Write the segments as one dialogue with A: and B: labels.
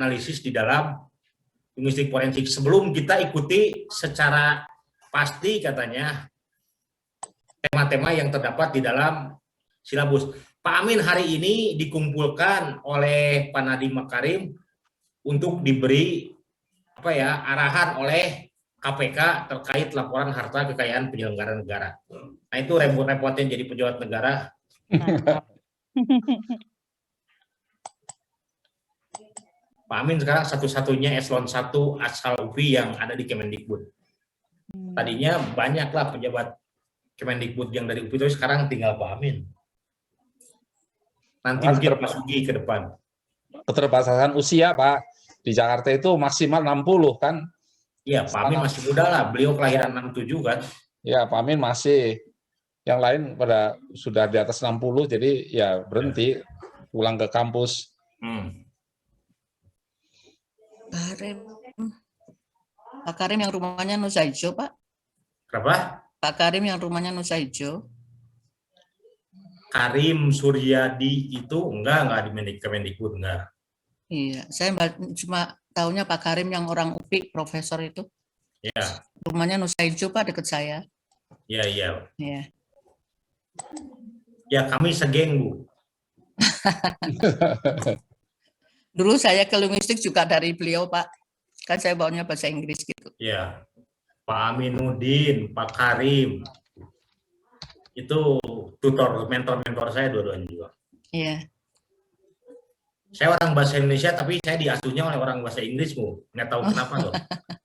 A: analisis di dalam linguistik forensik. Sebelum kita ikuti secara pasti katanya tema-tema yang terdapat di dalam silabus. Pak Amin hari ini dikumpulkan oleh Pak Nadiem Makarim untuk diberi arahan oleh KPK terkait laporan harta kekayaan penyelenggara negara. Nah itu repot-repotnya jadi pejabat negara. Pak Amin sekarang satu-satunya eselon 1 asal UPI yang ada di Kemendikbud. Tadinya banyaklah pejabat Kemendikbud yang dari UPI, tapi sekarang tinggal Pak Amin. Nanti mungkin Pak Sugi ke depan.
B: Keterbatasan usia, Pak. Di Jakarta itu maksimal 60 kan?
A: Iya, Pak Amin masih muda lah. Beliau kelahiran 67 kan?
B: Ya, Pak Amin masih. Yang lain pada sudah di atas 60, jadi ya berhenti, pulang ke kampus.
C: Pak Karim yang rumahnya Nusa Hijau, Pak.
A: Kenapa?
C: Pak Karim yang rumahnya Nusa Hijau.
A: Karim Suryadi itu enggak di Kemendikbud, enggak.
C: Iya, saya cuma tahunya Pak Karim yang orang UPI, profesor itu.
A: Iya.
C: Rumahnya Nusa Hijau, Pak, dekat saya.
A: Iya.
C: Iya.
A: Ya, kami segeng, Bu.
C: Dulu saya ke linguistik juga dari beliau, Pak. Kan saya bawanya bahasa Inggris gitu.
A: Iya. Pak Aminuddin, Pak Karim. Itu tutor, mentor-mentor saya dua-duanya juga.
C: Iya.
A: Saya orang bahasa Indonesia, tapi saya diasuhnya oleh orang bahasa Inggris, Bu. Nggak tahu kenapa loh.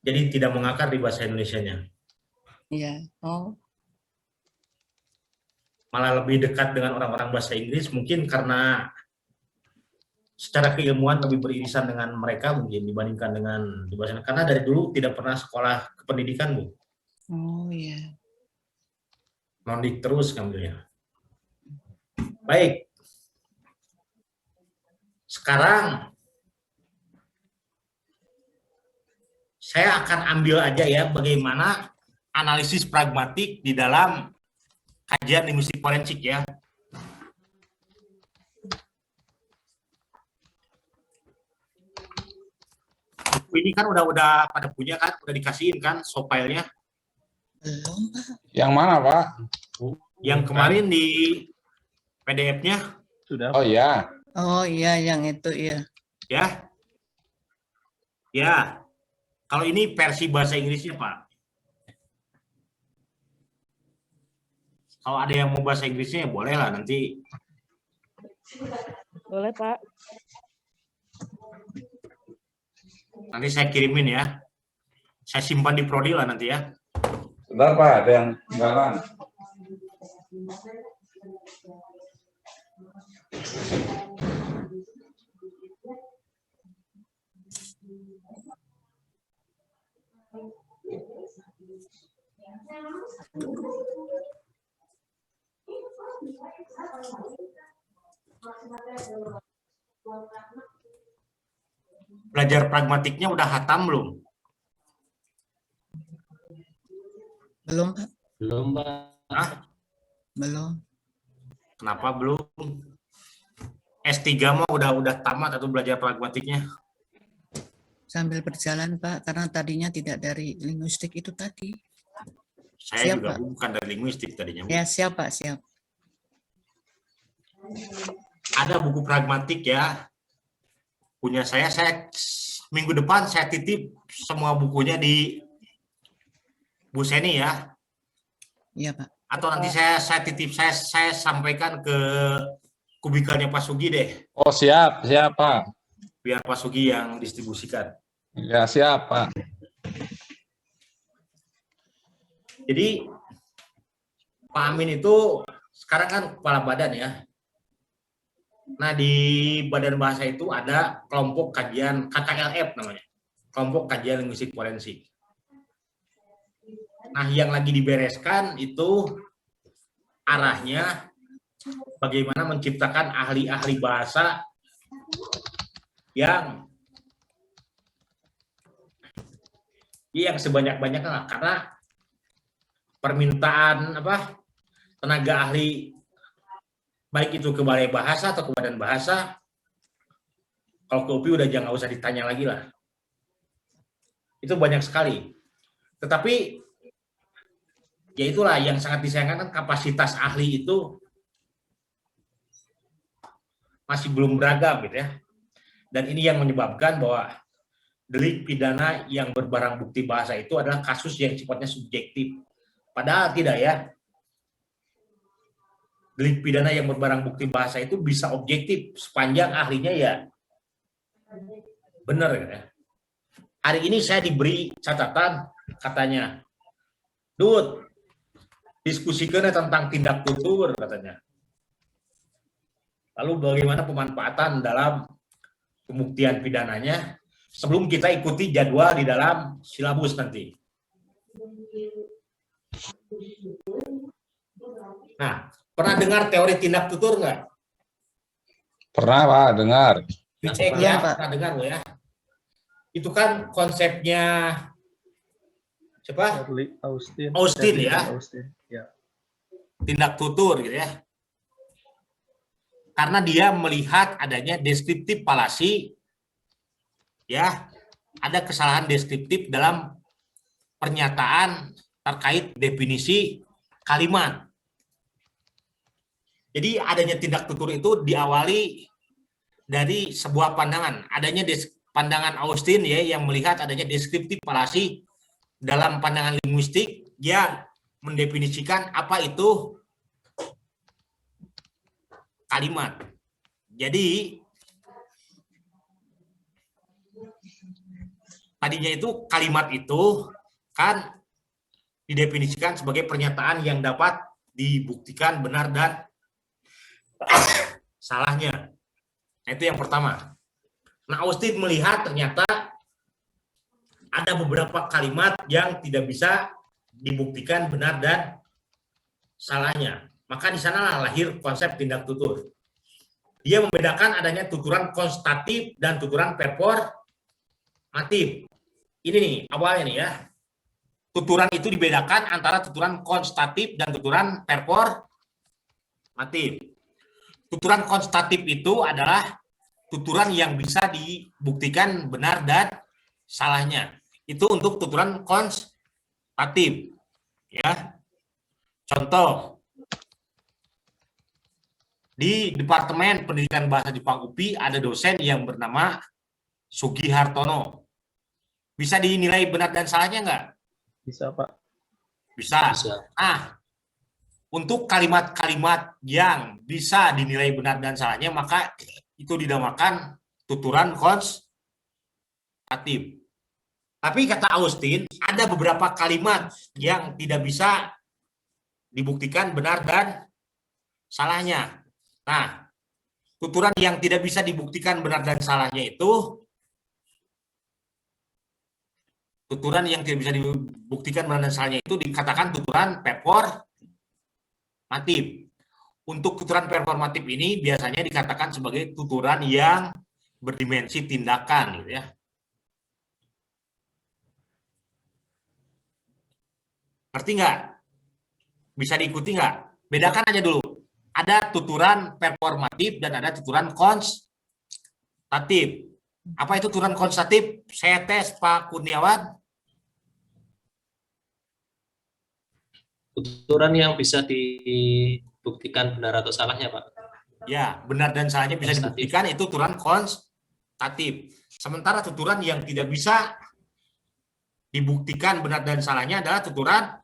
A: Jadi tidak mengakar di bahasa Indonesianya.
C: Iya. Oh.
A: Malah lebih dekat dengan orang-orang bahasa Inggris, mungkin karena secara keilmuan lebih beririsan dengan mereka mungkin dibandingkan dengan di bahasa. Karena dari dulu tidak pernah sekolah kependidikan, Bu.
C: Oh iya.
A: Nondik terus ngambilnya. Baik. Sekarang saya akan ambil aja ya bagaimana analisis pragmatik di dalam kajian linguistik forensik ya. Ini kan udah pada punya kan, udah dikasihin kan filenya.
C: Belum, Pak.
B: Yang mana, Pak?
A: Yang kemarin di PDF-nya
D: Sudah.
B: Oh iya.
C: Oh iya, yang itu iya.
A: ya. Ya. Kalau ini versi bahasa Inggrisnya, Pak. Kalau ada yang mau bahasa Inggrisnya, boleh lah nanti.
E: Boleh, Pak.
A: Nanti saya kirimin ya. Saya simpan di Prodi lah nanti ya.
B: Sebentar, Pak, ada yang tinggalan.
A: Belajar pragmatiknya udah hatam belum?
C: Belum, Pak.
D: Belum, Pak.
A: Hah?
C: Belum.
A: Kenapa belum? S3 mah udah tamat atau belajar pragmatiknya?
C: Sambil berjalan, Pak, karena tadinya tidak dari linguistik itu tadi.
A: Saya
C: Siap,
A: juga
C: Pak.
A: bukan dari linguistik tadinya. Bu.
C: Ya, siap, Pak, siap.
A: Ada buku pragmatik ya. Punya saya minggu depan saya titip semua bukunya di Bu Seni ya.
C: Iya, Pak.
A: Atau nanti saya titip, saya sampaikan ke kubikalnya Pak Sugi deh.
B: Oh, siap, Pak.
A: Biar Pak Sugi yang distribusikan.
B: Ya, siap, Pak.
A: Jadi Pak Amin itu sekarang kan kepala badan ya. Nah di badan bahasa itu ada kelompok kajian KKLF namanya. Kelompok kajian linguistik forensik. Nah yang lagi dibereskan itu arahnya bagaimana menciptakan ahli-ahli bahasa yang sebanyak-banyaknya, karena permintaan tenaga ahli baik itu ke balai bahasa atau ke badan bahasa Kalau ke UPI udah jangan usah ditanya lagi lah. Itu banyak sekali. Tetapi ya itulah yang sangat disayangkan, kapasitas ahli itu masih belum beragam gitu ya. Dan ini yang menyebabkan bahwa delik pidana yang berbarang bukti bahasa itu adalah kasus yang sifatnya subjektif. Padahal tidak ya. Delik pidana yang berbarang bukti bahasa itu bisa objektif sepanjang ahlinya ya benar ya. Hari ini saya diberi catatan katanya, Dut, diskusikan tentang tindak tutur katanya. Lalu bagaimana pemanfaatan dalam pembuktian pidananya sebelum kita ikuti jadwal di dalam silabus nanti. Nah, pernah dengar teori tindak tutur nggak?
B: Pernah Pak dengar.
A: Dicek
C: Belum,
A: ya,
C: Pak.
A: pernah dengar loh ya. Itu kan konsepnya siapa? Austin ya. Tindak tutur gitu ya. Karena dia melihat adanya deskriptif falasi, ya, ada kesalahan deskriptif dalam pernyataan terkait definisi kalimat. Jadi adanya tindak tutur itu diawali dari sebuah pandangan. Adanya pandangan Austin ya yang melihat adanya deskriptif falasi dalam pandangan linguistik, dia mendefinisikan apa itu kalimat. Jadi tadinya itu kalimat itu kan didefinisikan sebagai pernyataan yang dapat dibuktikan benar dan salahnya. Nah, itu yang pertama. Nah, Austin melihat ternyata ada beberapa kalimat yang tidak bisa dibuktikan benar dan salahnya. Maka di sana lahir konsep tindak tutur. Dia membedakan adanya tuturan konstatif dan tuturan performatif. Ini nih awalnya nih ya. Tuturan itu dibedakan antara tuturan konstatif dan tuturan performatif. Tuturan konstatif itu adalah tuturan yang bisa dibuktikan benar dan salahnya. Itu untuk tuturan konstatif. Ya. Contoh, di Departemen Pendidikan Bahasa Jepang UPI ada dosen yang bernama Sugi Hartono. Bisa dinilai benar dan salahnya nggak?
D: Bisa, Pak.
A: Bisa.
D: Bisa.
A: Untuk kalimat-kalimat yang bisa dinilai benar dan salahnya, maka itu dinamakan tuturan konstatif. Tapi kata Austin, ada beberapa kalimat yang tidak bisa dibuktikan benar dan salahnya. Nah, tuturan yang tidak bisa dibuktikan benar dan salahnya itu, tuturan yang tidak bisa dibuktikan benar dan salahnya itu dikatakan tuturan performatif. Untuk tuturan performatif ini biasanya dikatakan sebagai tuturan yang berdimensi tindakan, gitu ya. Ngerti nggak? Bisa diikuti nggak? Bedakan aja dulu. Ada tuturan performatif dan ada tuturan konstatif. Apa itu tuturan konstatif? Saya tes Pak Kurniawan.
D: Tuturan yang bisa dibuktikan benar atau salahnya, Pak.
A: Ya, benar dan salahnya bisa
D: Konstatif.
A: dibuktikan, itu tuturan konstatif. Sementara tuturan yang tidak bisa dibuktikan benar dan salahnya adalah tuturan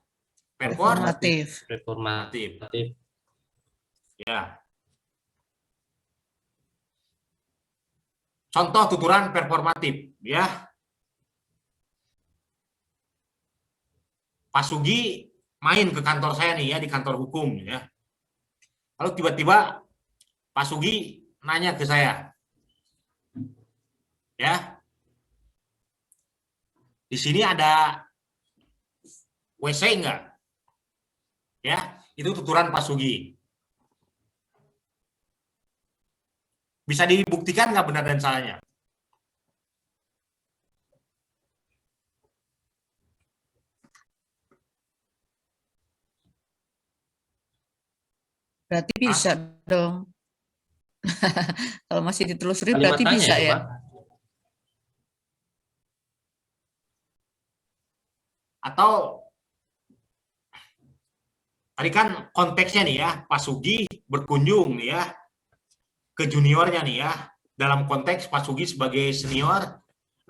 A: performatif.
C: Formatif.
A: Ya. Contoh tuturan performatif, ya. Pak Sugi main ke kantor saya nih ya, di kantor hukum ya. Lalu tiba-tiba Pak Sugi nanya ke saya. Ya. Di sini ada WC enggak? Ya, itu tuturan Pak Sugi. Bisa dibuktikan nggak benar dan salahnya?
C: Berarti bisa dong. Kalau masih ditelusuri berarti
D: Kalimat
C: bisa
D: tanya itu,
C: ya.
D: Pak.
A: Atau tadi kan konteksnya nih ya, Pak Sugi berkunjung nih ya ke juniornya nih ya. Dalam konteks Pak Sugi sebagai senior,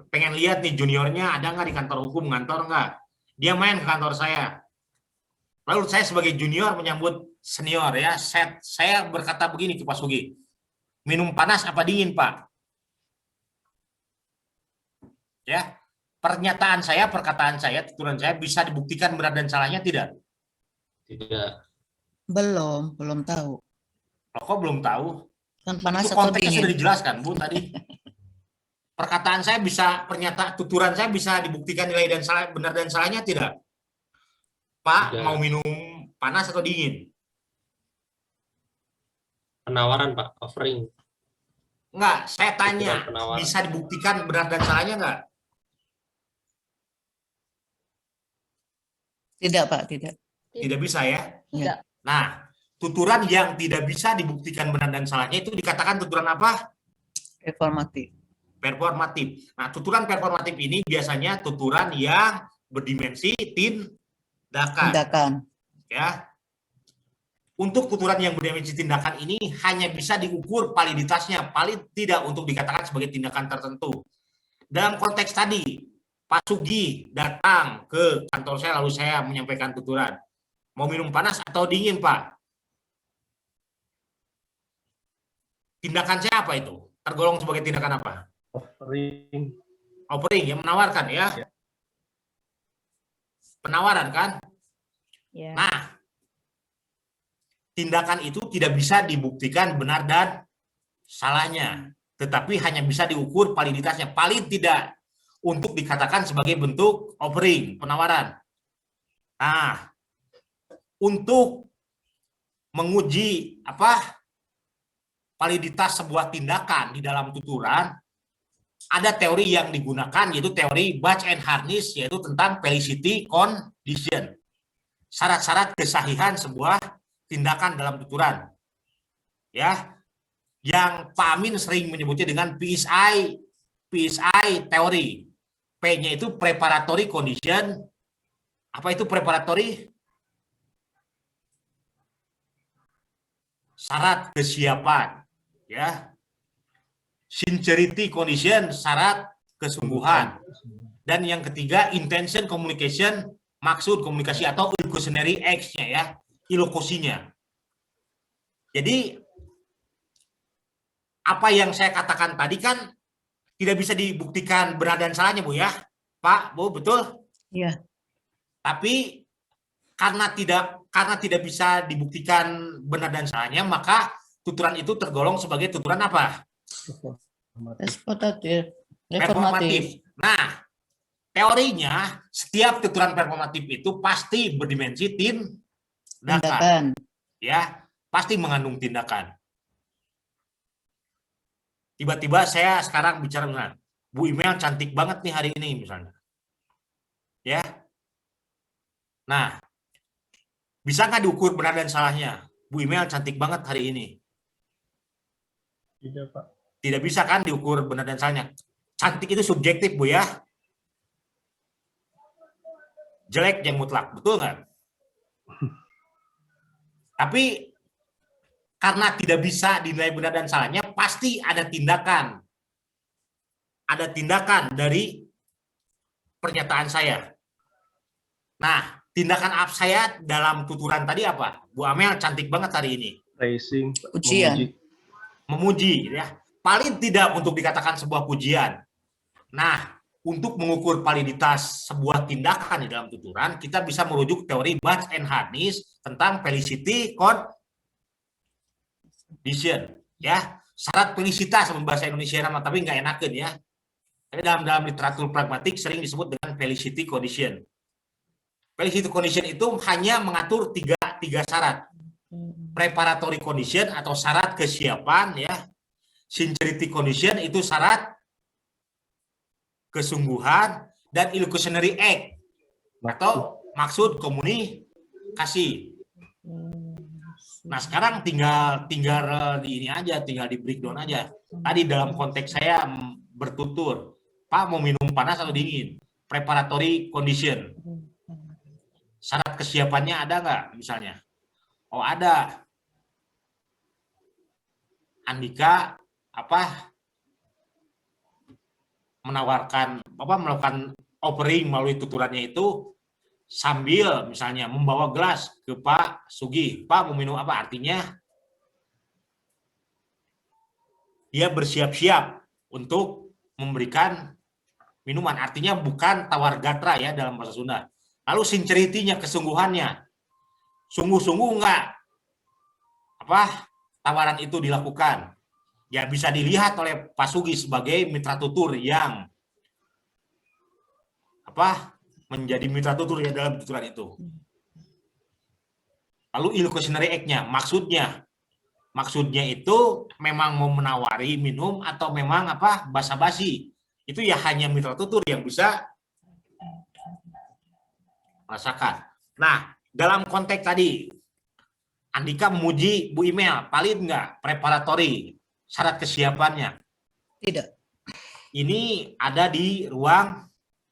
A: pengen lihat nih juniornya ada nggak di kantor hukum, ngantor nggak. Dia main ke kantor saya. Lalu saya sebagai junior menyambut senior ya, saya berkata begini ke Pak Sugi, minum panas apa dingin Pak? Ya, pernyataan saya, perkataan saya, tuturan saya bisa dibuktikan benar dan salahnya tidak?
D: Tidak.
C: Belum tahu.
A: Loh, kok belum tahu?
C: Kan panas
A: Itu
C: atau
A: konteksnya sudah
C: dingin.
A: dijelaskan Bu tadi. Perkataan saya bisa, pernyataan tuturan saya bisa dibuktikan nilai dan salah, benar dan salahnya tidak? Pak,
D: Tidak.
A: mau minum panas atau dingin?
D: Penawaran, Pak. Offering.
A: Enggak, saya tanya,
D: Penawaran.
A: bisa dibuktikan benar dan salahnya enggak?
C: Tidak, Pak, tidak.
A: Tidak bisa ya?
C: Ya.
A: Nah, tuturan yang tidak bisa dibuktikan benar dan salahnya itu dikatakan tuturan apa?
C: Reformatif.
A: Performatif. Nah, tuturan performatif ini biasanya tuturan yang berdimensi tindakan.
C: Tindakan.
A: Ya. Untuk tuturan yang berdimensi tindakan ini hanya bisa diukur validitasnya, paling tidak untuk dikatakan sebagai tindakan tertentu. Dalam konteks tadi, Pak Sugi datang ke kantor saya lalu saya menyampaikan tuturan. Mau minum panas atau dingin, Pak? Tindakan saya apa itu? Tergolong sebagai tindakan apa?
D: Offering.
A: Offering, yang menawarkan ya. Penawaran kan?
E: Ya.
A: Nah, tindakan itu tidak bisa dibuktikan benar dan salahnya, tetapi hanya bisa diukur validitasnya, paling tidak untuk dikatakan sebagai bentuk offering, penawaran. Nah, untuk menguji validitas sebuah tindakan di dalam tuturan, ada teori yang digunakan yaitu teori Bach and Harness, yaitu tentang felicity condition, syarat-syarat kesahihan sebuah tindakan dalam tuturan. Ya, yang Pak Amin sering menyebutnya dengan PSI teori. P-nya itu preparatory condition. Apa itu preparatory? Syarat kesiapan, ya. Sincerity condition, syarat kesungguhan. Dan yang ketiga intention communication, maksud komunikasi atau illusionary acts-nya ya, ilokosinya. Jadi apa yang saya katakan tadi kan tidak bisa dibuktikan benar dan salahnya, Bu ya. Pak, Bu, betul?
C: Iya.
A: Tapi karena tidak bisa dibuktikan benar dan salahnya, maka tuturan itu tergolong sebagai tuturan apa?
C: Reformatif.
A: Performatif. Nah, teorinya setiap tuturan performatif itu pasti berdimensi tindakan.
C: Tindakan.
A: Ya, pasti mengandung tindakan. Tiba-tiba saya sekarang bicara dengan Bu Email cantik banget nih hari ini misalnya. Ya. Nah, bisa nggak diukur benar dan salahnya? Bu Email cantik banget hari ini.
D: Tidak, Pak.
A: Tidak bisa kan diukur benar dan salahnya. Cantik itu subjektif, Bu ya. Jelek yang mutlak, betul nggak? Tapi karena tidak bisa dinilai benar dan salahnya, pasti ada tindakan. Ada tindakan dari pernyataan saya. Nah, tindakan saya dalam tuturan tadi apa? Bu Amel cantik banget hari ini.
D: Praising.
C: Ujian.
A: Memuji, ya. Paling tidak untuk dikatakan sebuah pujian. Nah, untuk mengukur validitas sebuah tindakan di dalam tuturan, kita bisa merujuk teori Bach and Harness tentang felicity condition, ya. Syarat felicitas bahasa Indonesia nama, tapi nggak enakan ya. Tapi dalam literatur pragmatik sering disebut dengan felicity condition. Felicity condition itu hanya mengatur tiga syarat. Preparatory condition atau syarat kesiapan, ya. Sincerity condition itu syarat kesungguhan, dan illusionary act atau maksud komunikasi. Nah, sekarang tinggal di ini aja, tinggal di breakdown aja. Tadi dalam konteks saya bertutur, Pak mau minum panas atau dingin? Preparatory condition. Syarat kesiapannya ada nggak misalnya? Oh, ada. Andika melakukan offering melalui tuturannya itu sambil misalnya membawa gelas ke Pak Sugi. Pak mau minum apa? Artinya dia bersiap-siap untuk memberikan minuman. Artinya bukan tawar gatra ya dalam bahasa Sunda. Lalu sincerity-nya, kesungguhannya. Sungguh-sungguh enggak tawaran itu dilakukan. Ya bisa dilihat oleh Pak Sugi sebagai mitra tutur yang menjadi mitra tutur ya dalam tuturan itu. Lalu illusionary act-nya, maksudnya itu memang mau menawari minum atau memang basa-basi. Itu ya hanya mitra tutur yang bisa merasakan. Nah, dalam konteks tadi Andika memuji Bu Email, valid nggak preparatory syarat kesiapannya?
C: Tidak.
A: Ini ada di ruang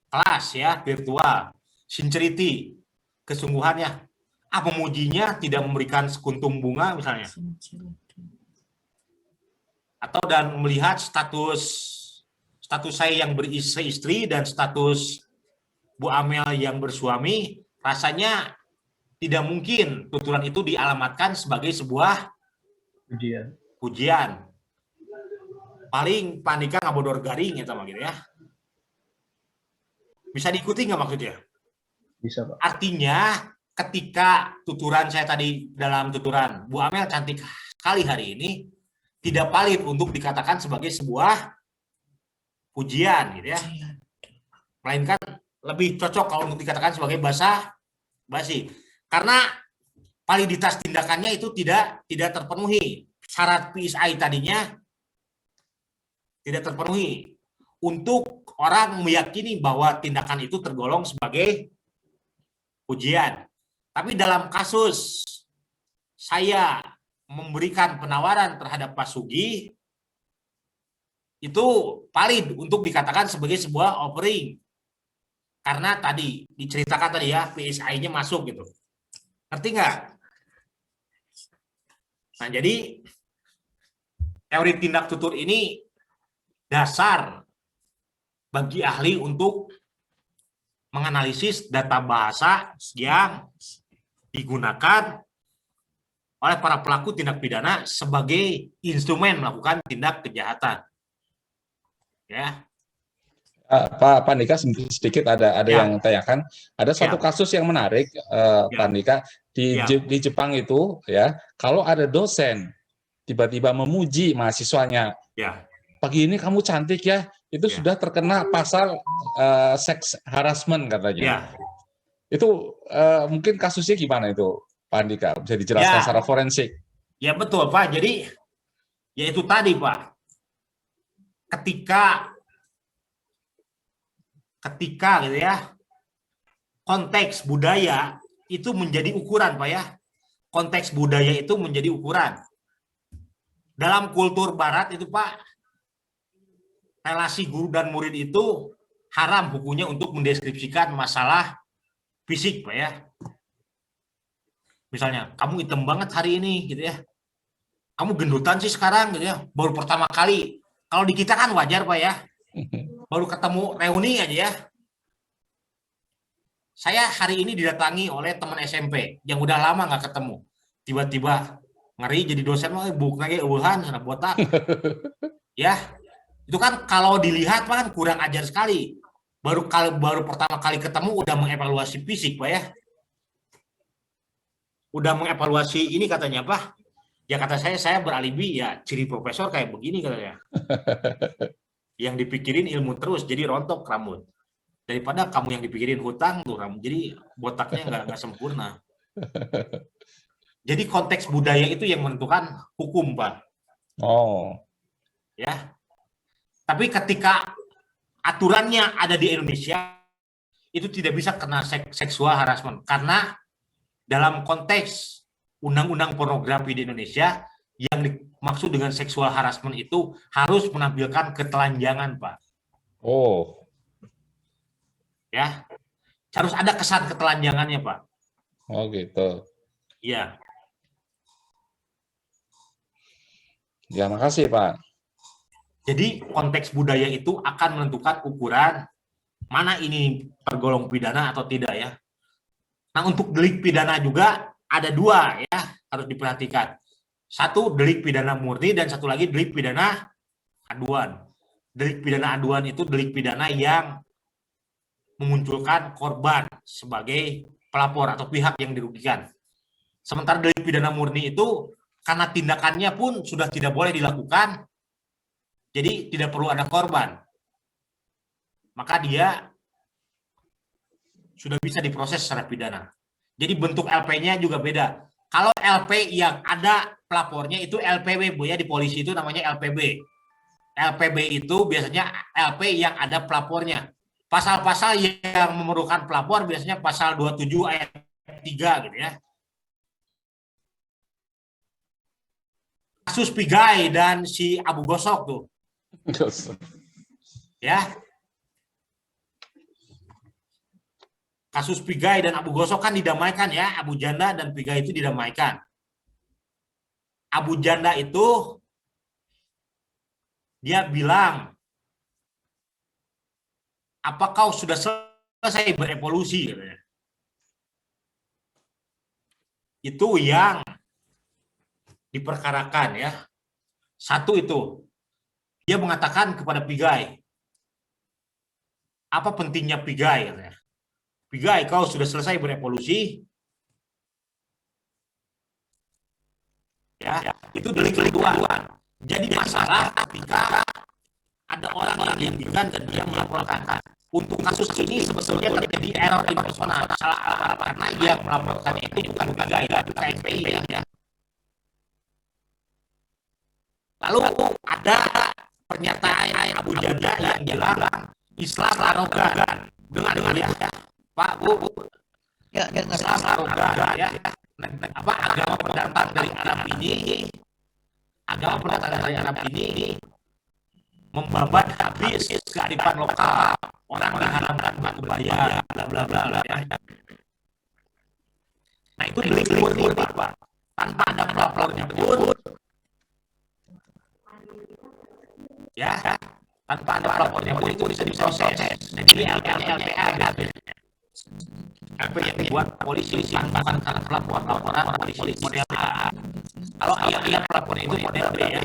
A: kelas ya, virtual. Sincerity, kesungguhannya. Memujinya tidak memberikan sekuntum bunga misalnya. Atau dan melihat status saya yang beristri dan status Bu Amel yang bersuami, rasanya tidak mungkin tuturan itu dialamatkan sebagai sebuah pujian. Paling Pak Andika ngabodor garing gitu ya. Bisa diikuti nggak maksudnya?
E: Bisa, Pak.
A: Artinya ketika tuturan saya tadi dalam tuturan Bu Amel cantik sekali hari ini tidak valid untuk dikatakan sebagai sebuah pujian gitu ya. Melainkan lebih cocok kalau untuk dikatakan sebagai basa-basi. Karena validitas tindakannya itu tidak terpenuhi. Syarat PSI tadinya tidak terpenuhi untuk orang meyakini bahwa tindakan itu tergolong sebagai pujian. Tapi dalam kasus saya memberikan penawaran terhadap Pak Sugi, itu valid untuk dikatakan sebagai sebuah offering. Karena tadi diceritakan tadi ya, PSI-nya masuk gitu. Ngerti nggak? Nah, jadi teori tindak tutur ini dasar bagi ahli untuk menganalisis data bahasa yang digunakan oleh para pelaku tindak pidana sebagai instrumen melakukan tindak kejahatan. Ya.
B: Pak Andika sedikit ada
A: Ya.
B: yang tanyakan. Ada suatu
A: Ya.
B: kasus yang menarik, Pak Andika,
A: Ya.
B: di Jepang itu ya, kalau ada dosen tiba-tiba memuji mahasiswanya,
A: Ya.
B: pagi ini kamu cantik ya, itu
A: Ya.
B: sudah terkena pasal seks harassment katanya.
A: Ya.
B: Itu mungkin kasusnya gimana itu, Pak Andika? Bisa dijelaskan
A: Ya.
B: secara forensik?
A: Ya betul Pak. Jadi ya itu tadi Pak. Ketika gitu ya, konteks budaya itu menjadi ukuran Pak ya. Konteks budaya itu menjadi ukuran. Dalam kultur barat itu Pak, relasi guru dan murid itu haram hukumnya untuk mendeskripsikan masalah fisik Pak ya. Misalnya, kamu hitam banget hari ini gitu ya. Kamu gendutan sih sekarang gitu ya. Baru pertama kali. Kalau di kita kan wajar Pak ya. Baru ketemu reuni aja ya. Saya hari ini didatangi oleh teman SMP yang udah lama nggak ketemu. Tiba-tiba ngeri jadi dosen mah buk lagi eueuhan sana botak. Ya. Itu kan kalau dilihat kan kurang ajar sekali. Baru pertama kali ketemu udah mengevaluasi fisik Pak ya. Udah mengevaluasi ini katanya Pak. Ya kata saya beralibi ya ciri profesor kayak begini katanya. Yang dipikirin ilmu terus jadi rontok rambut. Daripada kamu yang dipikirin hutang tuh rambut. Jadi botaknya nggak sempurna. Jadi konteks budaya itu yang menentukan hukum Pak.
B: Oh.
A: Ya. Tapi ketika aturannya ada di Indonesia itu tidak bisa kena seksual harassment karena dalam konteks undang-undang pornografi di Indonesia yang dimaksud dengan seksual harassment itu harus menampilkan ketelanjangan, Pak.
B: Oh,
A: Ya, harus ada kesan ketelanjangannya, Pak.
B: oh gitu.
A: Iya.
B: Ya, makasih Pak.
A: Jadi konteks budaya itu akan menentukan ukuran mana ini tergolong pidana atau tidak ya. Nah, untuk delik pidana juga ada dua ya, harus diperhatikan. Satu delik pidana murni dan satu lagi delik pidana aduan. Delik pidana aduan itu delik pidana yang memunculkan korban sebagai pelapor atau pihak yang dirugikan. Sementara delik pidana murni itu karena tindakannya pun sudah tidak boleh dilakukan, jadi tidak perlu ada korban. Maka dia sudah bisa diproses secara pidana. Jadi bentuk LP-nya juga beda. Kalau LP yang ada pelapornya itu LPB, Bu ya, di polisi itu namanya LPB. LPB itu biasanya LP yang ada pelapornya. Pasal-pasal yang memerlukan pelapor biasanya pasal 27 ayat 3 gitu ya. Kasus Pigai dan si Abu Gosok tuh. Ya. Kasus Pigai dan Abu Gosok kan didamaikan ya, Abu Janda dan Pigai itu didamaikan. Abu Janda itu dia bilang, apa kau sudah selesai berevolusi? Itu yang diperkarakan ya. Satu itu, dia mengatakan kepada Pigai, apa pentingnya Pigai? Pigai, kau sudah selesai berevolusi? Ya, itu delik aduan. Jadi masalah ketika ada orang yang dirugikan dan dia melaporkan. Untuk kasus ini sebetulnya terjadi error personal, salah alamat karena yang melaporkan itu bukan Pigai, itu KSPI ya. Lalu ada pernyataan Abu Janda yang bilang Islam arogan dengan ya, Pak Bu,
C: Ya,
A: Islam arogan ya. Apa agama pendatang dari Arab ini, membabat habis kearifan lokal, orang diharamkan batu bayar, bla bla bla ya. Nah itu delik murni Pak, tanpa ada pelapornya pun, ya, tanpa ada pelapornya pun itu bisa diproses. Jadi LPA apa yang dibuat polisi tanpa karena laporan polisi model A. Kalau yang pelapor itu model B ya.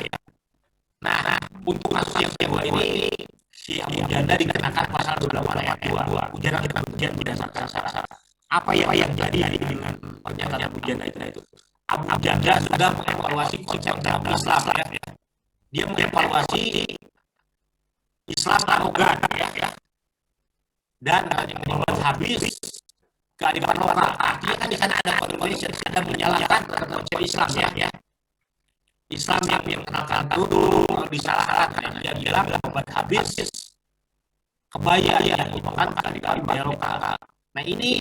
A: Nah, untuk kasus yang kedua ini si Abu Janda dikenakan pasal 28 ayat 2 ujaran kebencian berdasarkan syarat. Apa yang jadi dengan pernyataan Abu Janda itu? Abu Janda sudah mengevaluasi konsep dalam Islam ya. Dia mengevaluasi Islam arogan ya. Dan membuat habis kearifan lokal. Artinya kan di sana ada konsep, ada menyalahkan konsep Islam ya. Islam yang mengenalkan dulu disalahkan, dia bilang membuat habis kebaya yang merupakan kearifan budaya lokal. Nah ini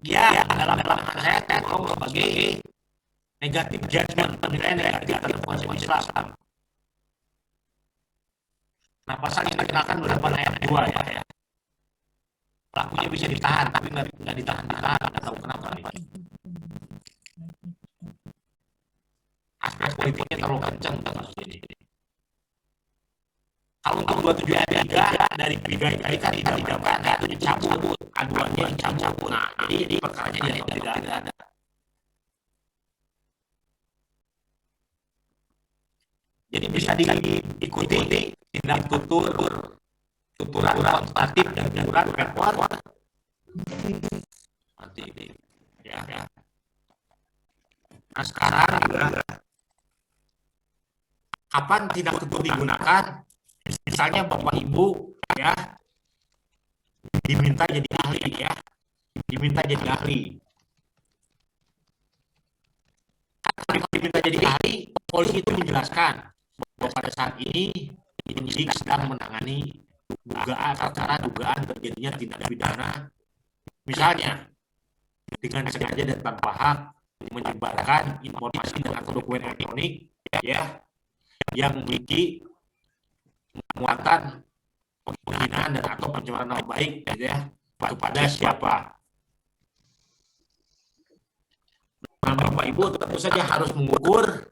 A: dia dalam pandangan saya tergolong sebagai negatif judgment, penilaian negatif terhadap konsep Islam. Nah pasal yang dikenakan 28 ayat 2 ya. Pelakunya bisa ditahan, tapi nggak ditahan, nggak tahu kenapa nih. Aspek politiknya terlalu kencang kasus ini. Kalau untuk 27 ayat 3 dari Pigai kan didamaikan, itu dicabut, aduannya dicabut. Nah, jadi perkaranya tidak ada. Jadi bisa diikuti tindak tuturan kuantitatif dan tuturan perpor nanti ya. Nah sekarang juga kapan tindak tutur digunakan? Misalnya bapak ibu ya diminta jadi ahli ya, Kalau diminta jadi ahli, polisi itu menjelaskan bahwa pada saat ini penyidik sedang menangani dugaan terjadinya tindak pidana, misalnya dengan sengaja dan tanpa hak menyebarkan informasi dan atau dokumen elektronik ya yang memiliki muatan penghinaan dan atau pencemaran nama baik gitu ya kepada siapa. Nah, Bapak Ibu tentu saja harus mengukur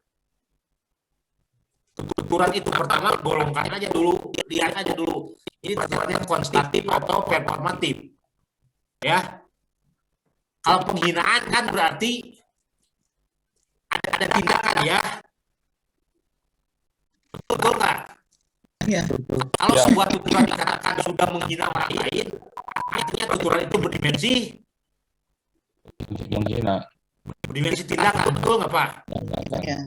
A: tuturan itu. Pertama golongkan aja dulu, lihat aja dulu ini tuturannya konstitutif atau performatif ya. Kalau penghinaan kan berarti ada tindakan ya, betul nggak?
C: Ya.
A: Kalau
B: Ya.
A: sebuah tuturan dikatakan sudah menghina orang lain, artinya tuturan itu
B: menghina.
A: berdimensi tindakan, betul nggak Pak?
C: Ya.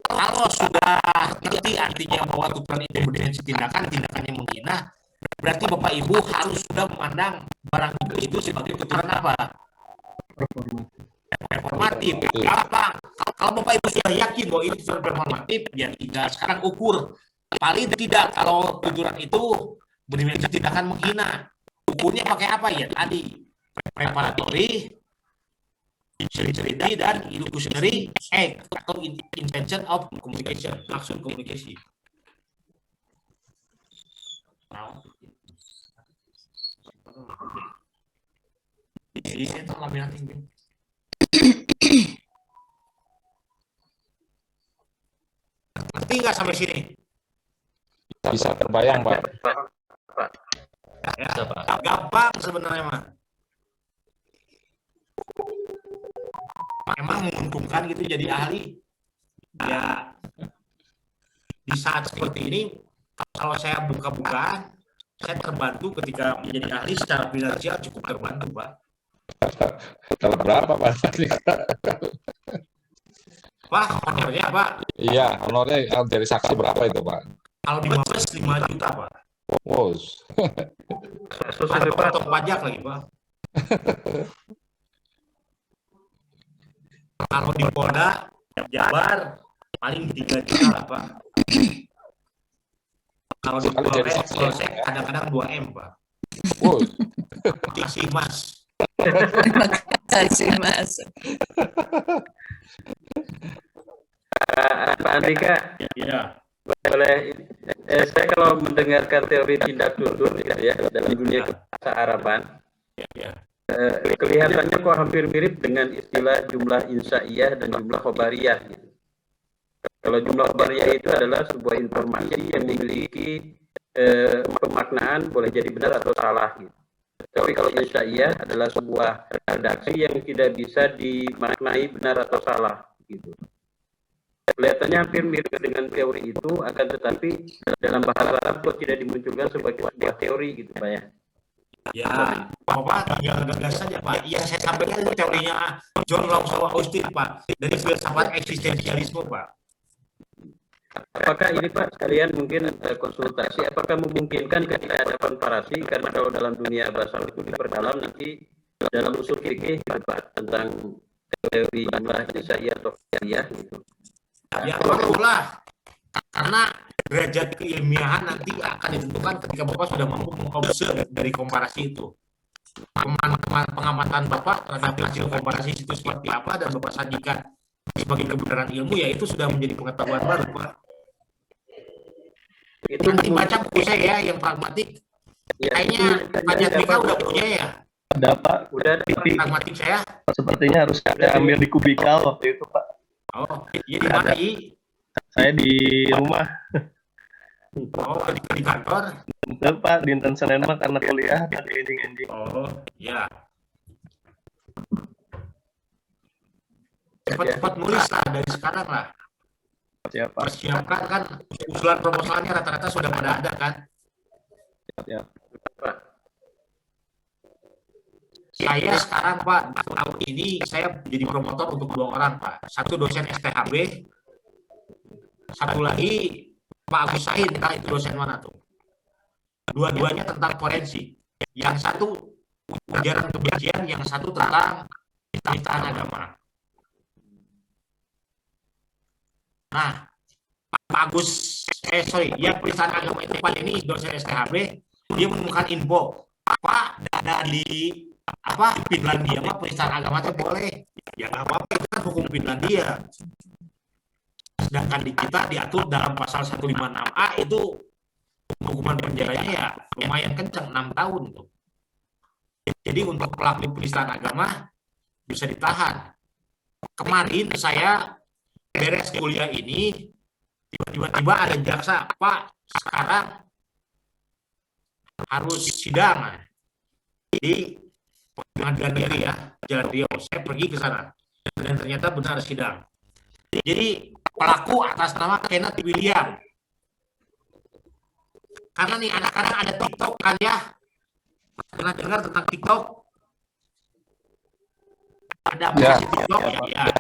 A: Kalau sudah ngerti artinya bahwa tuturan itu berdimensi tindakan, tindakannya menghina, berarti Bapak Ibu harus sudah memandang barang itu sebagai tuturan apa? Performatif. Gampang. Kalau Bapak Ibu sudah yakin bahwa ini tuturan performatif, ya tinggal sekarang ukur. Paling tidak kalau tuturan itu berdimensi tindakan menghina, ukurnya pakai apa ya? Tadi preparatory, sincerity, dan illusory act atau intention of communication, maksud komunikasi. Jadi itu laminat ini. Ngerti nggak sampai sini?
B: Bisa terbayang, Pak.
A: Ya, gampang sebenarnya mah. Emang menguntungkan gitu jadi ahli. Ya, di saat seperti ini, kalau saya buka-bukaan, saya terbantu ketika menjadi ahli secara finansial cukup terbantu, Pak.
B: Kalau berapa, Pak?
A: Pak, honornya Pak,
B: Iya, honornya dari saksi berapa itu, Pak?
A: kalau di Mabes 5 juta, Pak.
B: Wow.
A: Ada potong pajak lagi, Pak. Kalau di Polda, Jabar, paling 3 juta lah, Pak. Kalau di
B: Sekali jadi
A: Polres,
B: saksi,
A: Polsek,
B: ya.
A: kadang-kadang 2M, Pak.
B: Wow.
A: Tiksi Mas.
C: Terima kasih, Mas.
E: Pak Andika,
A: Iya.
E: boleh saya kalau mendengarkan teori tindak tunduk gitu ya dalam dunia bahasa Araban,
A: Iya.
E: kelihatannya kok hampir mirip dengan istilah jumlah insaiyah dan jumlah khobariyah. Gitu. Kalau jumlah khobariyah itu adalah sebuah informasi yang memiliki pemaknaan boleh jadi benar atau salah. Gitu. Tapi kalau insaiyah adalah sebuah redaksi yang tidak bisa dimaknai benar atau salah. Gitu. Kelihatannya hampir mirip dengan teori itu, akan tetapi dalam bahasa Arab kok tidak dimunculkan sebagai sebuah teori gitu Pak ya.
A: Ya, Bapak tinggal gagas saja, Pak. Yang saya sampaikan itu teorinya John Rawls Austin, Pak. Dari filsafat eksistensialisme, Pak.
E: Apakah ini Pak sekalian mungkin konsultasi, apakah memungkinkan ketika ada komparasi, karena kalau dalam dunia bahasa itu diperdalam nanti dalam usul fikih Pak tentang teori jumlah insaiyah atau khobariyah gitu.
A: Ya, perlulah. Karena derajat keilmiahan nanti akan ditentukan ketika Bapak sudah mampu mengobserv dari komparasi itu. Pengamatan Bapak terhadap hasil komparasi itu seperti apa dan Bapak sajikan sebagai kebenaran ilmu, ya itu sudah menjadi pengetahuan baru, Pak.
E: Itu
A: Nanti baca buku saya yang pragmatik.
E: ya,
A: Kayaknya Pak Jatmika udah punya ya.
F: Ada Pak,
E: udah
A: Pragmatik saya.
F: sepertinya harus saya ambil di kubikal waktu itu Pak.
A: Oh, iya di mana, I?
F: Saya di rumah,
A: Oh, di kantor.
F: itu Pak, di Intan Senin mah karena kuliah tadi ending-ending.
A: Oh, ya. Cepat-cepat nulis lah dari sekarang lah.
F: Siapa?
A: Persiapkan kan usulan proposalnya rata-rata sudah pada ada kan.
F: Ya.
A: Saya sekarang Pak, tahun ini saya jadi promotor untuk 2 orang Pak. Satu dosen STHB, satu lagi Pak Agus Sahin, entah itu dosen mana tuh. Dua-duanya tentang forensik. Yang satu ujaran kebencian, yang satu tentang penistaan agama. Nah, Pak Agus, yang penistaan agama itu Pak ini dosen STHB, dia menemukan info, Pak, ada di Finlandia mah penistaan agama itu boleh, ya nggak apa-apa, itu kan hukum Finlandia. Sedangkan di kita diatur dalam pasal 156A itu hukuman penjaranya ya lumayan kencang, 6 tahun tuh. Jadi untuk pelaku penistaan agama bisa ditahan. Kemarin saya beres kuliah ini, tiba-tiba ada jaksa, Pak, sekarang harus sidang di pengadilan negeri ya, Jalan Riau. Saya pergi ke sana dan ternyata benar sidang. Jadi pelaku atas nama Kenneth William. Karena nih anak-anak ada TikTok kan ya, pernah dengar tentang TikTok? Ada aplikasi TikTok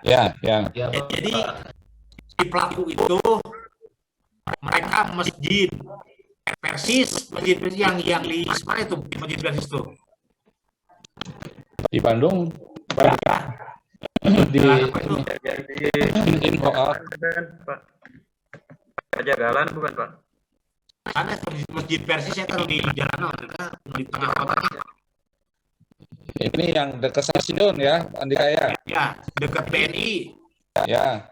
A: ya.
B: Ya.
A: Jadi si pelaku itu mereka masjid Persis yang di mana itu masjid Persis itu
B: Di Bandung, di info
E: Pak. Pajagalan bukan, Pak?
A: karena masjid Persis saya taruh di jalan di tengah kota.
B: ini yang dekat stasiun ya, Andikaya.
A: Ya, dekat BNI.
B: Ya,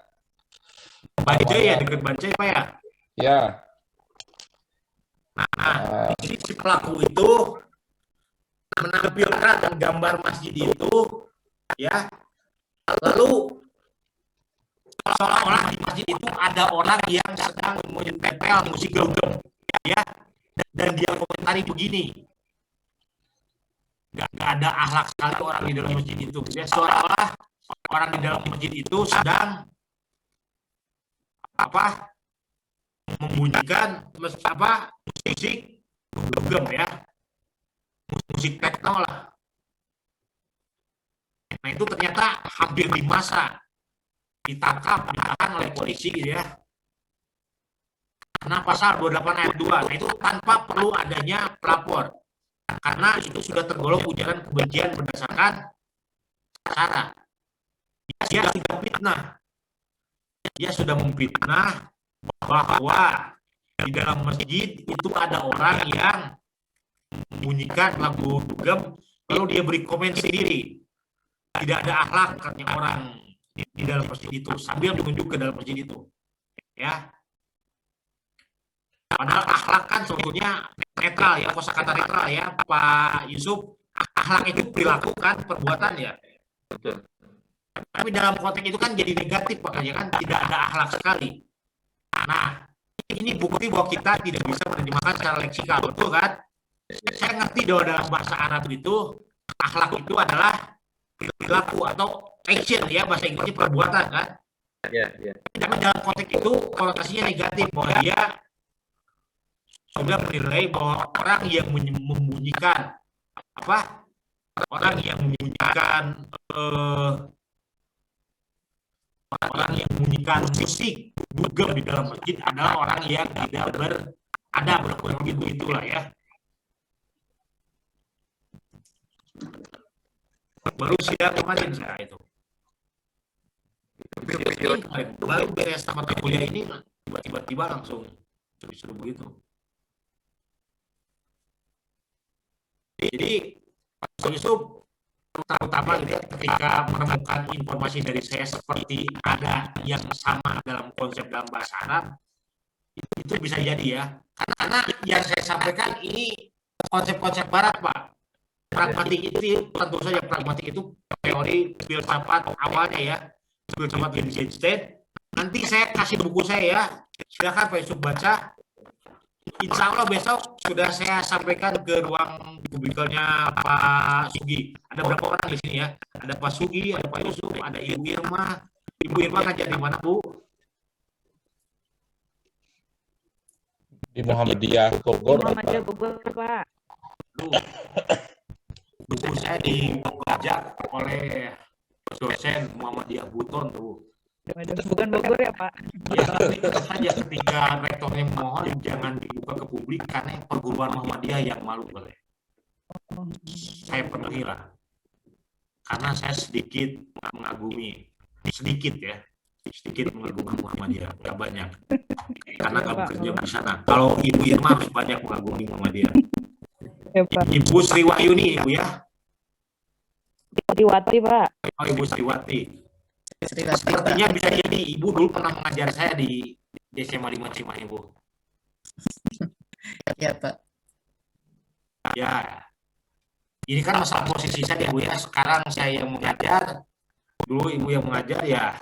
A: Bajai ya, dekat Bajai Pak ya.
B: ya.
A: Nah, jadi si pelaku itu menampilkan gambar masjid itu, ya. Lalu seolah-olah di masjid itu ada orang yang sedang menempel musik gelugem, ya. Dan dia komentari begini, nggak ada akhlak sekali orang di dalam masjid itu. Ya, seolah-olah orang di dalam masjid itu sedang membunyikan musik gelugem ya, musik techno lah. Nah itu ternyata hampir di masa ditangkap, ditahan oleh polisi gitu ya. Karena pasal 28 ayat 2, nah itu tanpa perlu adanya pelapor. Karena itu sudah tergolong ujaran kebencian berdasarkan syarat. Dia sudah fitnah. Dia sudah memfitnah bahwa di dalam masjid itu ada orang yang membunyikan lagu dugem, lalu dia beri komen sendiri. Tidak ada akhlak katanya orang di dalam masjid itu, sambil menunjuk ke dalam masjid itu. Ya. Padahal akhlak kan sebetulnya netral ya, kosakata netral ya, Pak Yusuf. Akhlak itu perilaku kan, perbuatan ya. Tapi dalam konteks itu kan jadi negatif makanya kan tidak ada akhlak sekali. Nah, ini bukti bahwa kita tidak bisa menerjemahkan secara leksikal, betul kan? Saya ngerti bahwa dalam bahasa Arab itu akhlak itu adalah perilaku atau action ya, bahasa Inggrisnya perbuatan kan?
E: Ya.
A: Tapi dalam konteks itu konotasinya negatif bahwa dia sudah menilai bahwa orang yang membunyikan musik dugem di dalam masjid adalah orang yang tidak beradab, kurang lebih begitulah ya. Baru sidang kemarin saya itu. Baru beres mata kuliah ini tiba-tiba langsung disuruh begitu. Jadi Pak Yusuf terutama ketika menemukan informasi dari saya seperti ada yang sama dalam konsep dalam bahasa Arab, itu bisa jadi ya. Karena yang saya sampaikan ini konsep-konsep Barat, Pak. Pragmatik itu tentu saja pragmatik itu teori filsafat awalnya ya, filsafat Wittgenstein. Nanti saya kasih buku saya ya, silakan Pak Yusuf baca. Insya Allah besok sudah saya sampaikan ke ruang kubikelnya Pak Sugi. Ada berapa orang di sini ya? Ada Pak Sugi, ada Pak Yusuf, ada Ibu Irma. Ibu Irma ngajar di mana, Bu?
B: Di Muhammadiyah Bogor.
G: Muhammadiyah Bogor, Pak.
A: Buku saya dibajak oleh dosen Muhammadiyah Buton tuh.
G: Waduh, bukan Bogor ya, Pak?
A: Ya, tapi tetap saja ketika rektornya mohon jangan dibuka ke publik karena perguruan Muhammadiyah yang malu boleh. Saya penuhilah. Karena saya sedikit mengagumi Muhammadiyah, nggak banyak. Karena kamu kerja di sana. Kalau Ibu Irma harus banyak mengagumi Muhammadiyah.
G: Ya, Pak.
A: Ibu Sri Wahyuni, Ibu ya.
G: Sriwati, Pak.
A: Oh, Ibu Sriwati.
C: Sriwati, Pak.
A: Sepertinya bisa jadi Ibu dulu pernah mengajar saya di SMA 5 Cimahi, Bu.
C: Ya, Pak.
A: Ya. Ini kan masalah posisi saya, Bu ya. Sekarang saya yang mengajar, dulu Ibu yang mengajar, ya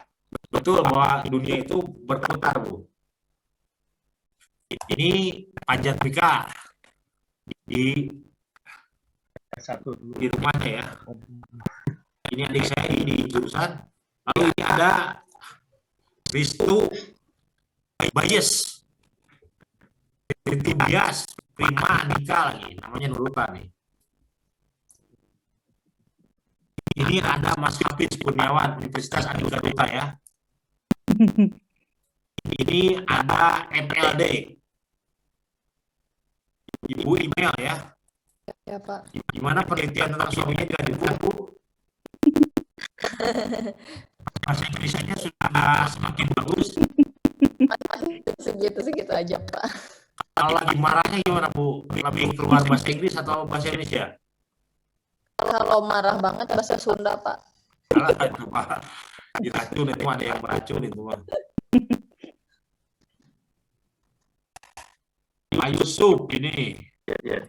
A: betul bahwa dunia itu berputar, Bu. Ini Panjat Mika di rumahnya ya. Ini adik saya di jurusan. Lalu ini ada Ristu Bayes, Riti Bias, Prima Andika lagi, namanya nurutan nih. Ini ada Mas Hafiz Kurniawan, Universitas Andika Duta ya. Ini ada MLD, Ibu Email ya.
H: Ya, Pak.
A: Gimana penelitian tentang suaminya dilanjutkan, Bu? Bahasa Inggrisnya sudah semakin bagus.
H: Segitu aja, Pak.
A: Kalau lagi marahnya gimana, Bu? Lebih keluar bahasa Inggris atau bahasa Indonesia?
H: Kalau marah banget bahasa Sunda, Pak.
A: Salah itu, Pak. Diracun itu, ada yang beracun itu, Pak. Pak Yusuf ini,
E: Ya.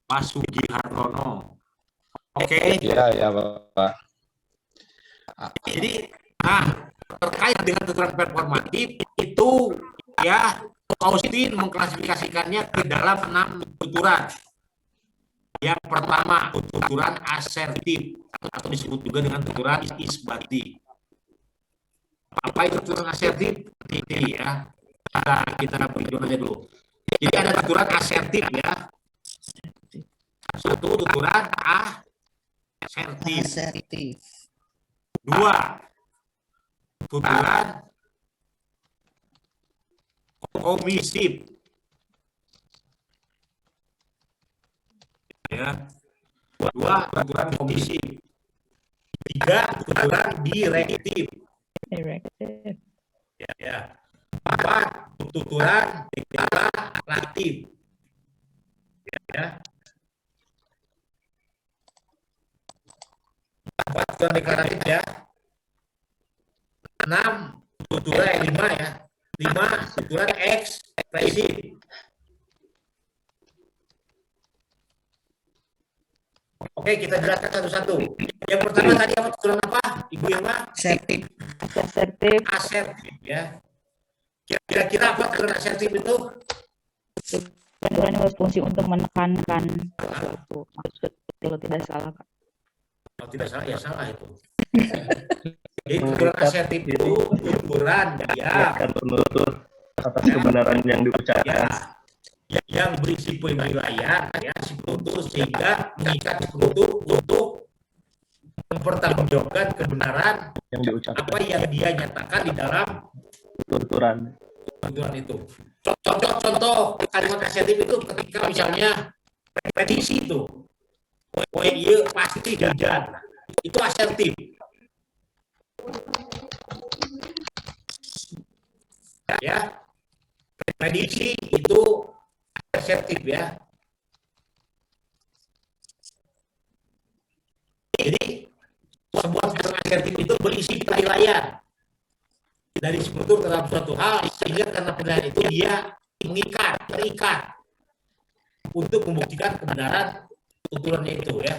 A: Pak Sugi Hartono. Oke,
B: Ya, ya, Pak.
A: jadi terkait dengan tuturan performatif itu ya Austin mengklasifikasikannya ke dalam 6 tuturan. Yang pertama, tuturan asertif atau disebut juga dengan tuturan isbati. Apa itu tuturan asertif? Ini ya. Kita beritahu aja dulu. Jadi ada tuturan asertif ya. Satu, tuturan asertif.
C: Asertif.
A: 2, tuturan komisif. Ya. 2, tuturan komisif. 3, tuturan direktif.
G: Directive.
A: Ya. 4, tuturan deklaratif. Ya. 4, tuturan deklaratif ya. 6, tuturan 5 ya. 5, tuturan ekspresif. Oke, kita jelaskan satu-satu. Yang pertama tadi apa, tuturan apa? Ibu Irma?
C: Asertif.
G: Asertif.
A: Asertif ya. Kira-kira apa tuturan asertif itu?
G: Tuturan yang berfungsi untuk menekankan suatu maksud. Kalau tidak salah, Pak.
A: Kalau tidak salah ya salah itu. Jadi tuturan asertif itu tuturan ya,
F: akan menutur atas kebenaran yang diucapkan.
A: yang berisi penilaian ya si penuntut sehingga mengikat si penuntut untuk mempertanggungjawabkan kebenaran
F: Yang diucapkan
A: apa yang dia nyatakan di dalam
F: tuturan.
A: tuturan itu. Contoh kalimat asertif itu ketika misalnya prediksi itu, oh iya pasti hujan, itu asertif. Ya, prediksi itu asertif ya. Jadi sebuah tuturan asertif itu berisi penilaian dari si penuntut terhadap suatu hal sehingga karena penilaian itu dia terikat untuk membuktikan kebenaran tuturannya itu ya.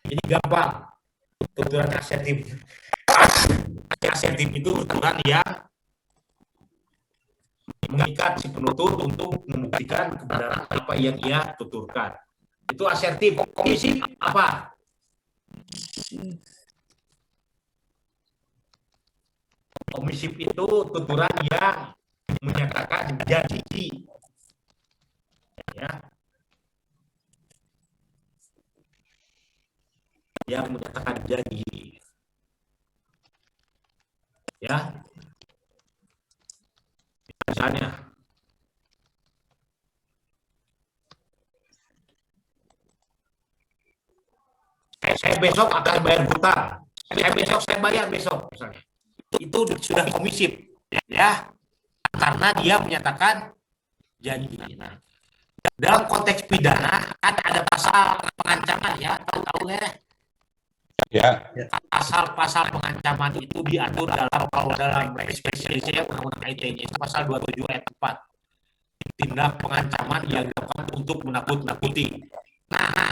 A: Jadi gampang tuturan asertif. Asertif itu tuturan yang mengikat si penuntut untuk membuktikan kebenaran apa yang ia tuturkan. Itu asertif. Komisif apa? Komisif itu tuturan yang menyatakan janji. Ya. Yang menyatakan janji. Ya. Misalnya saya besok akan bayar hutang. Saya bayar besok misalnya. Itu sudah komisif ya. Karena dia menyatakan janji. Nah, Dalam konteks pidana kan ada pasal pengancaman ya, tahu nggak ya?
B: Ya,
A: Pasal-pasal pengancaman itu diatur kalau dalam spesialisnya Undang-Undang ITE itu pasal 27 ayat 4. Tindak pengancaman yang dilakukan untuk menakut-nakuti. Nah,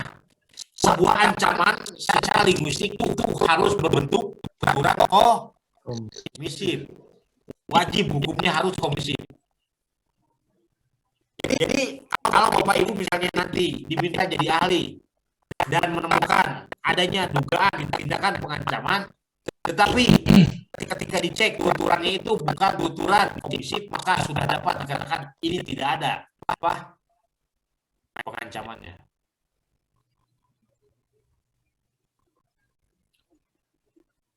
A: sebuah ancaman secara linguistik itu harus berbentuk tuturan komisif. Wajib hukumnya harus komisif. Jadi kalau Bapak Ibu misalnya nanti diminta jadi ahli dan menemukan adanya dugaan tindakan pengancaman, tetapi ketika dicek tuturannya itu bukan tuturan komisif, maka sudah dapat dikatakan ini tidak ada pengancamannya.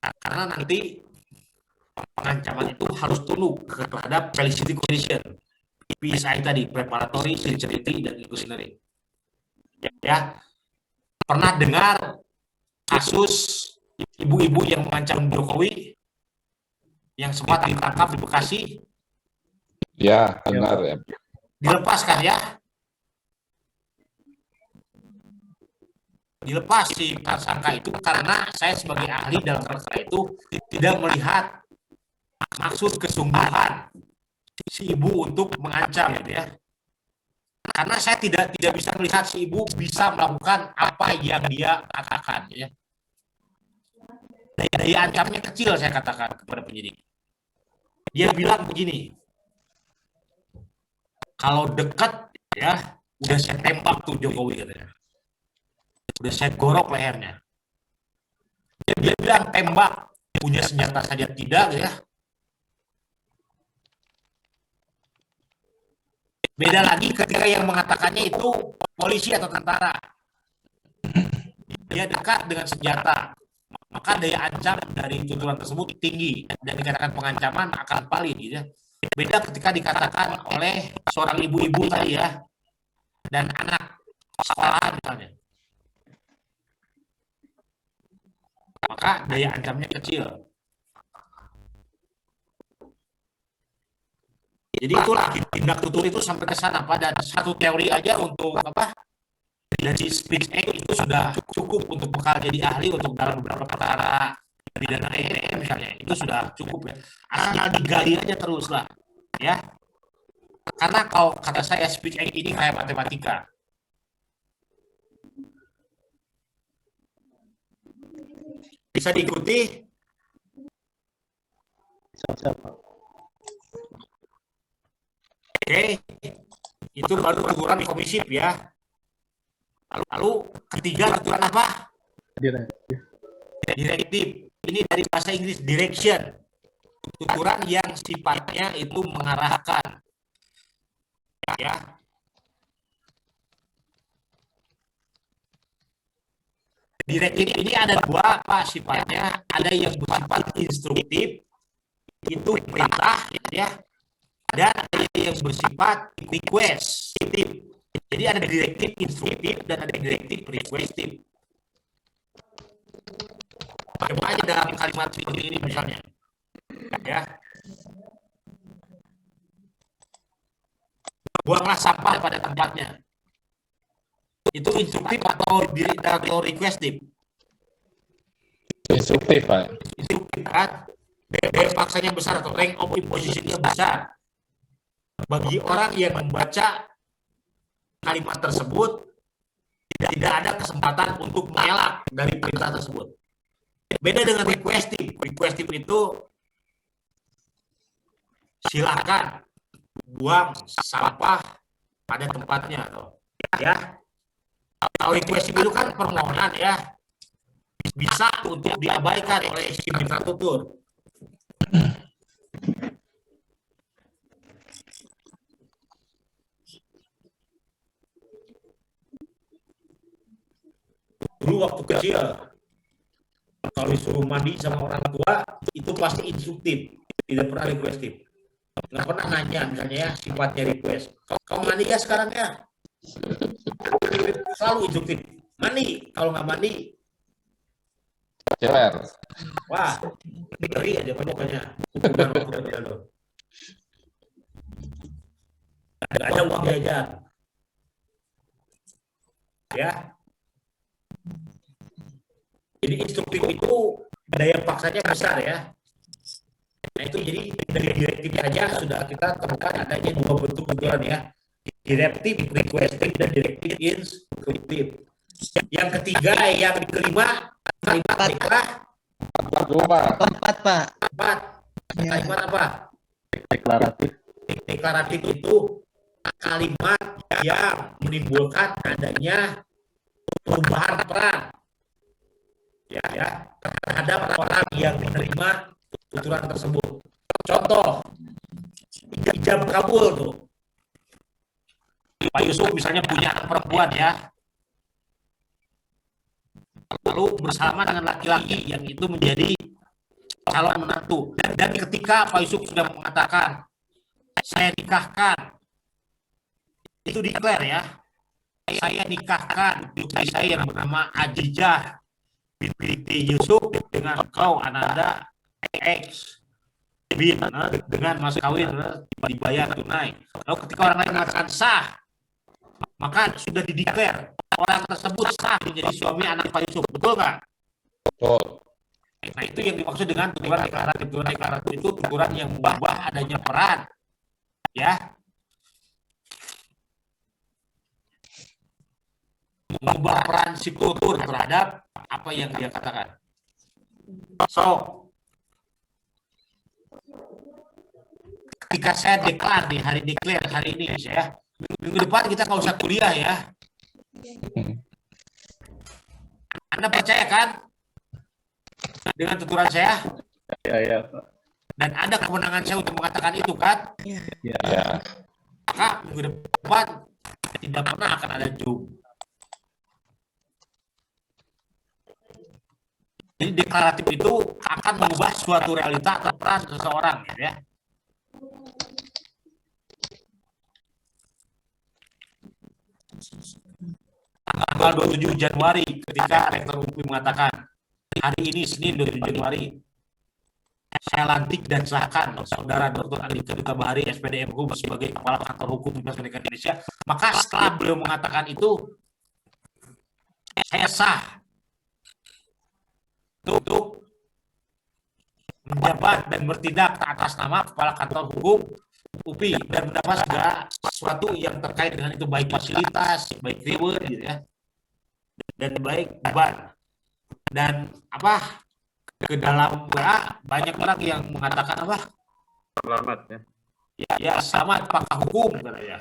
A: Karena nanti pengancaman itu harus tunduk terhadap felicity condition, PSI tadi, preparatory, sincerity, dan inclusionary. Ya, pernah dengar kasus ibu-ibu yang mengancam Jokowi yang sempat ditangkap di Bekasi?
B: ya benar ya.
A: Dilepaskan ya? Dilepas si tersangka itu karena saya sebagai ahli dalam perkara itu tidak melihat maksud kesungguhan si ibu untuk mengancam gitu ya. Karena saya tidak bisa melihat si ibu bisa melakukan apa yang dia katakan ya. Daya ancamnya kecil, saya katakan kepada penyidik. Dia bilang begini, kalau dekat ya udah saya tembak tuh Jokowi katanya. Udah saya gorok lehernya. Dia bilang tembak, punya senjata saja tidak ya. Beda lagi ketika yang mengatakannya itu polisi atau tentara. Dia dekat dengan senjata, maka daya ancam dari tuturan tersebut tinggi dan dikatakan pengancaman akan valid gitu ya. Beda ketika dikatakan oleh seorang ibu-ibu tadi ya dan anak sekolahan misalnya. Maka daya ancamnya kecil. Jadi itulah tindak tutur itu sampai ke sana. Pada satu teori aja untuk apa? Dari speech act itu sudah cukup untuk bekal jadi ahli untuk dalam beberapa perkara pidana ITE misalnya. Itu sudah cukup ya. Asal digali aja terus lah, ya. Karena kalau kata saya speech act ini kayak matematika. Bisa diikuti? Oke, itu baru tuturan komisif ya. Lalu ketiga tuturan apa? Direktif. Ini dari bahasa Inggris direction. Tuturan yang sifatnya itu mengarahkan. Ya. Direktif ini ada dua apa sifatnya, ada yang bersifat instruktif, itu perintah ya, dan ada yang bersifat request. Jadi ada direktif instruktif dan ada direktif requestif. Coba aja dalam kalimat seperti ini misalnya, ya, buanglah sampah pada tempatnya. Itu instruktif atau requestif?
B: Instruktif, Pak.
A: Instruktif kan? Daya paksanya besar atau rank of impositionnya besar. Bagi orang yang membaca kalimat tersebut, tidak ada kesempatan untuk mengelak dari perintah tersebut. Beda dengan requestif. Requestif itu silakan buang sampah pada tempatnya, atau ya. Kalau requestif itu kan permohonan ya, bisa untuk diabaikan oleh si minta tutur. Dulu waktu kecil, kalau disuruh mandi sama orang tua, itu pasti instruktif, tidak pernah requestif. Nggak pernah nanya, misalnya ya, sifatnya request. Kau mandi ya sekarang ya? Selalu instruktif. Mandi, kalau nggak mandi,
B: Celer.
A: wah, ngeri aja pokoknya. Hukuman waktu kecil tuh. Nggak ada uang jajan. ya. Jadi instruktif itu daya paksanya besar ya. Nah itu jadi dari direktif saja sudah kita temukan adanya dua bentuk tuturan ya. Direktif requesting dan direktif instruktif. Yang ketiga, yang kelima, kalimat deklarasi.
C: Keempat, Pak.
A: Empat.
C: Ya.
A: Kalimat apa?
F: Deklaratif.
A: Deklaratif itu kalimat yang menimbulkan adanya perubahan peran ya terhadap orang yang menerima tuturan tersebut. Contoh, ijab kabul tuh. Pak Yusuf misalnya punya anak perempuan ya, lalu bersama dengan laki-laki yang itu menjadi calon menantu. Dan ketika Pak Yusuf sudah mengatakan saya nikahkan, itu declare ya, saya nikahkan putri saya yang bernama Ajijah binti Yusuf dengan kau Ananda X bin dengan mas kawin dibayar tunai. Lalu ketika orang lain mengatakan sah, maka sudah dideklar orang tersebut sah menjadi suami anak Pak Yusuf. Betul nggak?
B: Betul.
A: Nah itu yang dimaksud dengan tuturan deklaratif. Tuturan deklaratif itu tuturan yang mengubah adanya peran ya, mengubah peran si tutur terhadap apa yang dia katakan. So, ketika saya deklar nih, hari ini ya, minggu depan kita nggak usah kuliah ya. Anda percaya kan dengan tuturan saya?
F: Ya, Pak.
A: Dan ada kewenangan saya untuk mengatakan itu kan?
B: Ya.
A: Maka minggu depan tidak pernah akan ada Zoom. Jadi deklaratif itu akan mengubah suatu realita atau peran seseorang ya. Tanggal 27 Januari ketika Rektor UPI mengatakan hari ini Senin 27 Januari saya lantik dan sahkan Saudara Dr. Andika Duta Bahari SPD MHUM sebagai Kepala Kantor Hukum Universitas Pendidikan Indonesia. Maka setelah beliau mengatakan itu, saya sah untuk menjabat dan bertindak atas nama Kepala Kantor Hukum UPI dan mendapat segala sesuatu yang terkait dengan itu, baik fasilitas, baik reward gitu ya, dan baik beban. Dan apa, ke dalam WA banyak orang yang mengatakan apa?
E: Selamat ya.
A: Ya selamat pakar hukum katanya.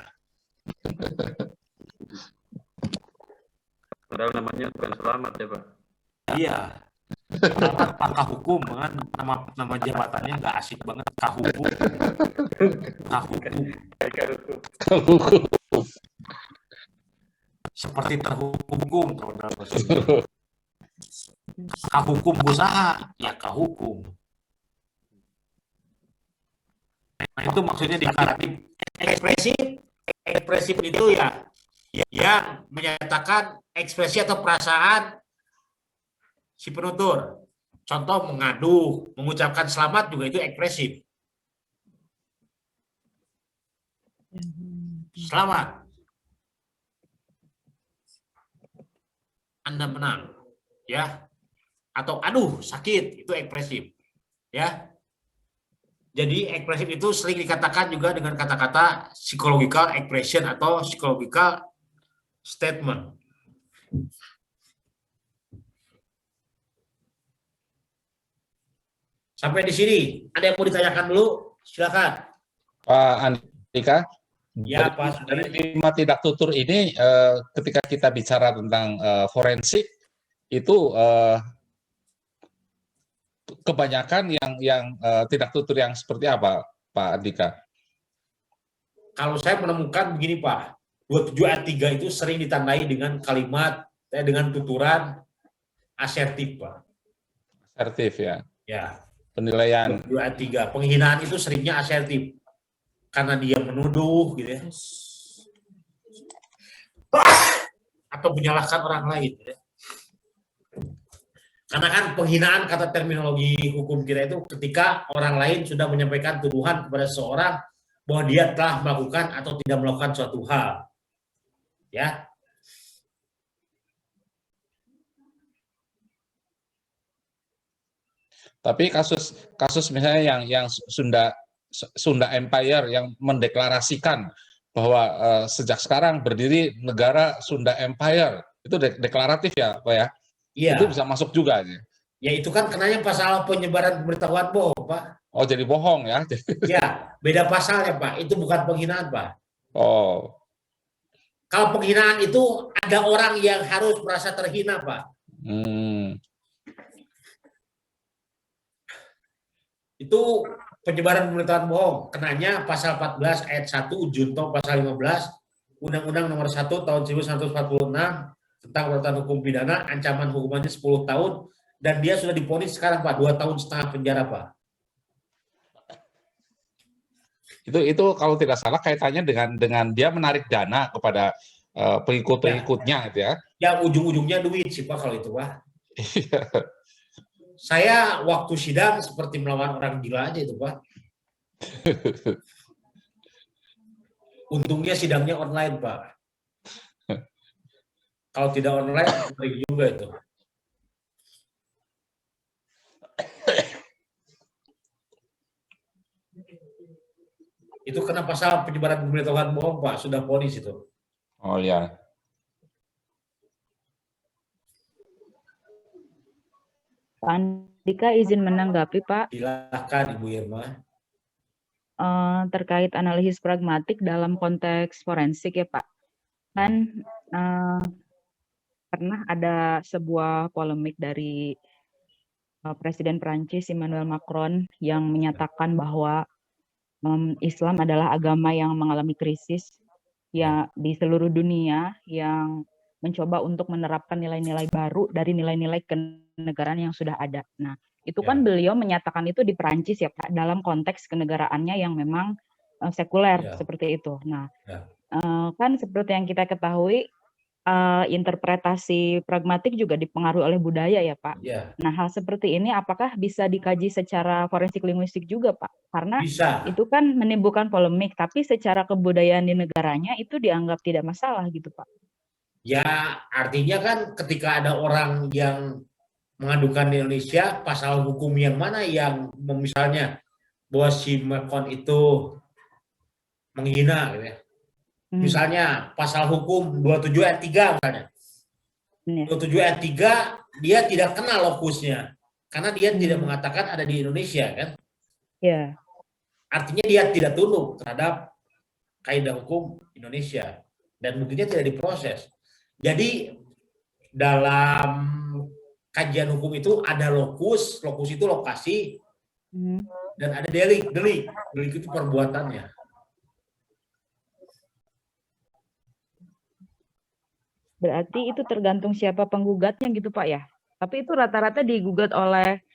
E: Padahal namanya bukan selamat ya Pak.
A: Iya. Selamat pakar hukum kan, nama jabatannya nggak asik banget, kahukum. Kahukum. Seperti terhukum kalau dalam bahasa Indonesia. Kahukum usaha, ya kahukum. Nah itu maksudnya deklaratif. Ekspresif itu ya yang menyatakan ekspresi atau perasaan si penutur. Contoh mengadu, mengucapkan selamat juga itu ekspresif. Selamat, Anda menang, ya. Atau aduh sakit, itu ekspresif, ya. Jadi ekspresif itu sering dikatakan juga dengan kata-kata psychological expression atau psychological statement. Sampai di sini, ada yang mau ditanyakan dulu? Silakan.
B: Pak Andika,
A: Ya, Pak.
B: dari 5 tidak tutur ini, ketika kita bicara tentang forensik, itu kebanyakan yang tidak tutur yang seperti apa, Pak Andika?
A: Kalau saya menemukan begini Pak, 27 ayat 3 itu sering ditandai dengan kalimat, dengan tuturan asertif Pak.
B: Asertif ya.
A: Ya.
B: Penilaian.
A: 27 ayat 3, penghinaan itu seringnya asertif. Karena dia menuduh gitu ya. Atau menyalahkan orang lain gitu ya. Karena kan penghinaan, kata terminologi hukum kita itu ketika orang lain sudah menyampaikan tuduhan kepada seseorang bahwa dia telah melakukan atau tidak melakukan suatu hal. Ya.
B: Tapi kasus misalnya yang Sunda Empire yang mendeklarasikan bahwa sejak sekarang berdiri negara Sunda Empire, itu deklaratif ya, Pak ya?
A: Iya.
B: Itu bisa masuk juga.
A: Ya itu kan kenanya pasal penyebaran pemberitahuan bohong, Pak.
B: Oh, jadi bohong ya?
A: Ya, beda pasalnya, Pak. Itu bukan penghinaan, Pak.
B: Oh,
A: Kalau penghinaan itu ada orang yang harus merasa terhina, Pak. Itu penyebaran pemberitahuan bohong. Kenanya pasal 14 ayat 1 junto pasal 15 Undang-Undang Nomor 1 Tahun 1946 tentang perbuatan hukum pidana, ancaman hukumannya 10 tahun dan dia sudah divonis sekarang, Pak, 2,5 tahun penjara, Pak.
B: itu kalau tidak salah kaitannya dengan dia menarik dana kepada pengikut-pengikutnya gitu ya.
A: Ya ujung-ujungnya duit sih, Pak, kalau itu, Pak. Saya waktu sidang seperti melawan orang gila aja itu, Pak. Untungnya sidangnya online, Pak. Kalau tidak online, baik juga itu. Itu kena pasal penyebaran pemberitahuan bohong, Pak. Sudah vonis itu.
B: Oh ya.
G: Pak Andika izin menanggapi, Pak.
A: Silakan, Ibu Irma.
G: Terkait analisis pragmatik dalam konteks forensik ya, Pak. Kan pernah ada sebuah polemik dari Presiden Prancis Emmanuel Macron yang menyatakan bahwa Islam adalah agama yang mengalami krisis ya di seluruh dunia, yang mencoba untuk menerapkan nilai-nilai baru dari nilai-nilai kenegaraan yang sudah ada. Nah, itu kan beliau menyatakan itu di Perancis ya, Pak, dalam konteks kenegaraannya yang memang sekuler seperti itu. Nah, kan seperti yang kita ketahui, interpretasi pragmatik juga dipengaruhi oleh budaya ya, Pak. Nah, hal seperti ini apakah bisa dikaji secara forensik linguistik juga, Pak? Karena itu kan menimbulkan polemik, tapi secara kebudayaan di negaranya itu dianggap tidak masalah gitu, Pak.
A: Ya, artinya kan ketika ada orang yang mengadukan di Indonesia, pasal hukum yang mana yang misalnya bahwa si Macron itu menghina gitu ya. Misalnya pasal hukum 27 ayat 3 misalnya. 27 ayat 3 dia tidak kenal lokusnya karena dia tidak mengatakan ada di Indonesia kan.
G: Ya.
A: Artinya dia tidak tunduk terhadap kaidah hukum Indonesia dan buktinya tidak diproses. Jadi dalam kajian hukum itu ada lokus itu lokasi dan ada delik itu perbuatannya.
G: Berarti itu tergantung siapa penggugatnya gitu, Pak ya. Tapi itu rata-rata digugat oleh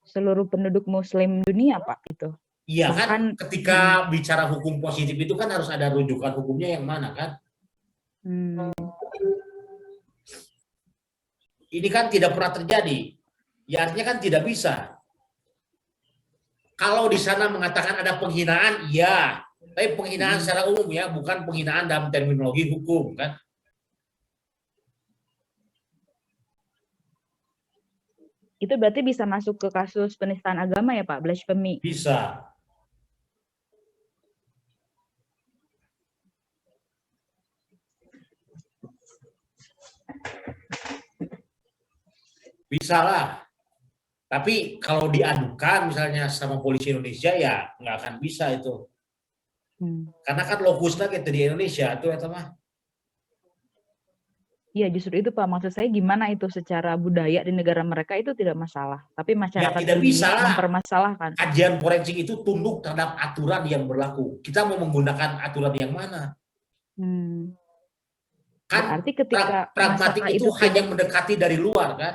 G: seluruh penduduk Muslim dunia, Pak, itu.
A: Iya kan, ketika bicara hukum positif itu kan harus ada rujukan hukumnya yang mana kan? Ini kan tidak pernah terjadi. Ya artinya kan tidak bisa. Kalau di sana mengatakan ada penghinaan, ya. Tapi penghinaan secara umum ya, bukan penghinaan dalam terminologi hukum kan?
G: Itu berarti bisa masuk ke kasus penistaan agama ya, Pak, blasphemy?
A: Bisa. Bisa lah. Tapi kalau diadukan misalnya sama polisi Indonesia ya nggak akan bisa itu. Karena kan lokusnya gitu di Indonesia tuh ya teman.
G: Iya, justru itu Pak, maksud saya gimana itu secara budaya di negara mereka itu tidak masalah, tapi masyarakat
A: tidak bisa
G: mempermasalahkan.
A: Kajian forensik itu tunduk terhadap aturan yang berlaku. Kita mau menggunakan aturan yang mana? Kan
G: berarti ketika
A: pragmatik itu hanya mendekati dari luar kan?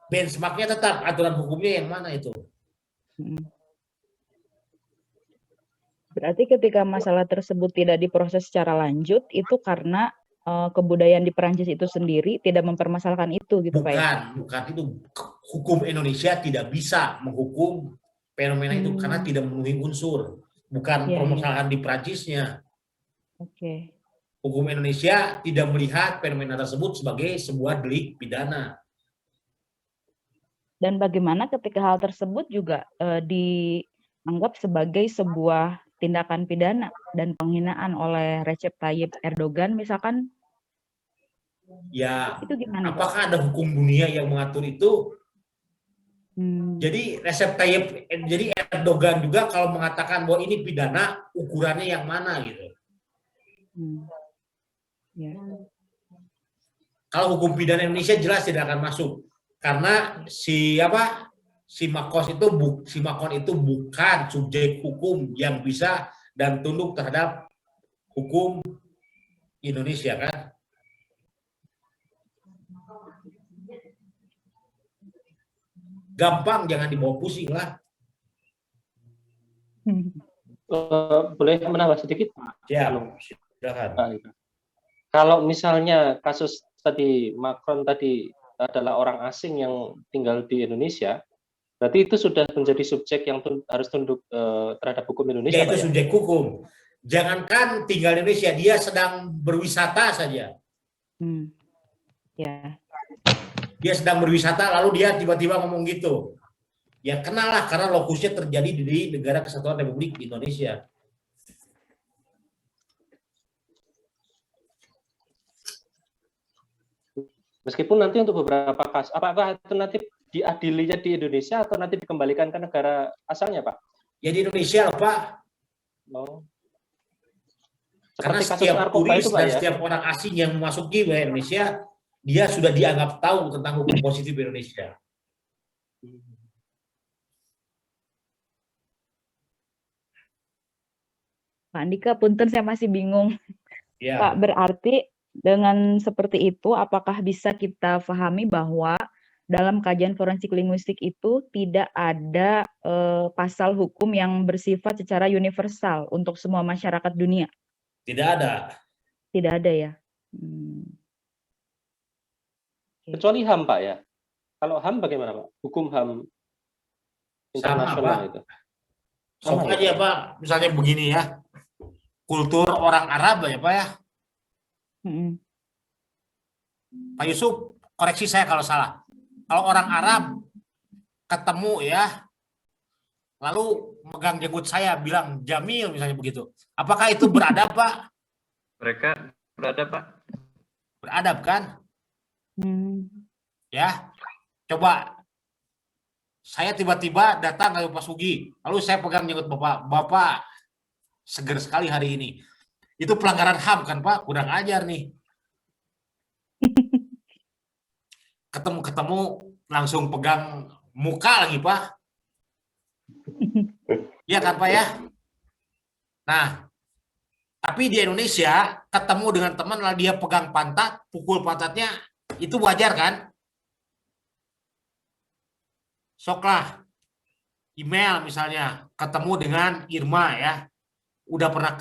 A: Benchmarknya tetap aturan hukumnya yang mana itu?
G: Berarti ketika masalah tersebut tidak diproses secara lanjut, itu karena kebudayaan di Perancis itu sendiri tidak mempermasalahkan itu gitu Pak ya?
A: Bukan itu hukum Indonesia tidak bisa menghukum fenomena itu karena tidak memenuhi unsur, bukan permasalahan di Perancisnya. Hukum Indonesia tidak melihat fenomena tersebut sebagai sebuah delik pidana.
G: Dan bagaimana ketika hal tersebut juga dianggap sebagai sebuah tindakan pidana dan penghinaan oleh Recep Tayyip Erdogan misalkan,
A: Ya,
G: itu gimana Pak?
A: apakah ada hukum dunia yang mengatur itu? Jadi jadi Erdogan juga kalau mengatakan bahwa ini pidana, ukurannya yang mana gitu.
G: Ya.
A: Kalau hukum pidana Indonesia jelas tidak akan masuk karena si Makon itu bukan subjek hukum yang bisa dan tunduk terhadap hukum Indonesia kan. Gampang, jangan dibawa pusing lah.
D: Boleh menambah sedikit?
A: Ya, silakan.
D: Kalau misalnya kasus tadi Macron tadi adalah orang asing yang tinggal di Indonesia, berarti itu sudah menjadi subjek yang harus tunduk terhadap hukum Indonesia.
A: Ya, itu
D: Pak,
A: subjek hukum. Jangankan tinggal di Indonesia, dia sedang berwisata saja.
G: Ya.
A: Dia sedang berwisata, lalu dia tiba-tiba ngomong gitu. Ya kenalah, karena lokusnya terjadi di Negara Kesatuan Republik Indonesia.
D: Meskipun nanti untuk beberapa kasus, apakah itu nanti diadilinya di Indonesia atau nanti dikembalikan ke negara asalnya, Pak?
A: Ya di Indonesia, Pak.
D: Oh.
A: Karena
D: Seperti kasus
A: setiap
D: narkoba
A: turis
D: itu, Pak,
A: dan
D: ya?
A: setiap orang asing yang memasuki wilayah Indonesia, dia sudah dianggap tahu tentang hukum positif Indonesia.
G: Pak Andika, punten saya masih bingung.
A: Ya.
G: Pak, berarti dengan seperti itu, apakah bisa kita pahami bahwa dalam kajian forensik linguistik itu tidak ada pasal hukum yang bersifat secara universal untuk semua masyarakat dunia?
A: Tidak ada.
G: Tidak ada ya?
D: Kecuali HAM, Pak, ya? Kalau HAM bagaimana, Pak? Hukum HAM internasional
A: Sama,
D: itu.
A: Sama aja, Pak. Misalnya begini ya. Kultur orang Arab ya, Pak ya. Pak Yusuf, koreksi saya kalau salah. Kalau orang Arab ketemu ya, lalu megang jenggot saya, bilang Jamil misalnya begitu. Apakah itu beradab, Pak?
E: Mereka beradab, Pak.
A: Beradab kan? Ya, coba saya tiba-tiba datang ke Pak Sugi, lalu saya pegang jenggot Bapak seger sekali hari ini. Itu pelanggaran HAM kan, Pak? Kurang ajar nih. Ketemu langsung pegang muka lagi, Pak. Iya kan, Pak ya? Nah, tapi di Indonesia ketemu dengan teman lalu dia pegang pantat, pukul pantatnya, itu wajar kan? Soklah email misalnya ketemu dengan Irma ya, udah pernah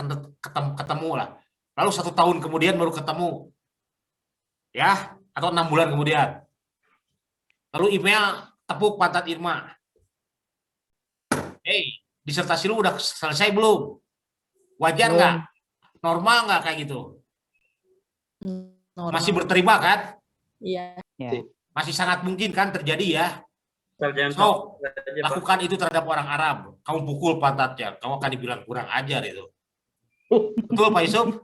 A: ketemu lah, lalu 1 tahun kemudian baru ketemu ya, atau 6 bulan kemudian, lalu email tepuk pantat Irma, hey, disertasi lu udah selesai belum? Wajar nggak? Normal nggak kayak gitu?
H: Normal.
A: Masih berterima kan?
H: Iya.
A: Masih sangat mungkin kan terjadi ya. So, lakukan itu terhadap orang Arab. Kamu pukul pantatnya, kamu akan dibilang kurang ajar itu. Betul, Pak Yusuf?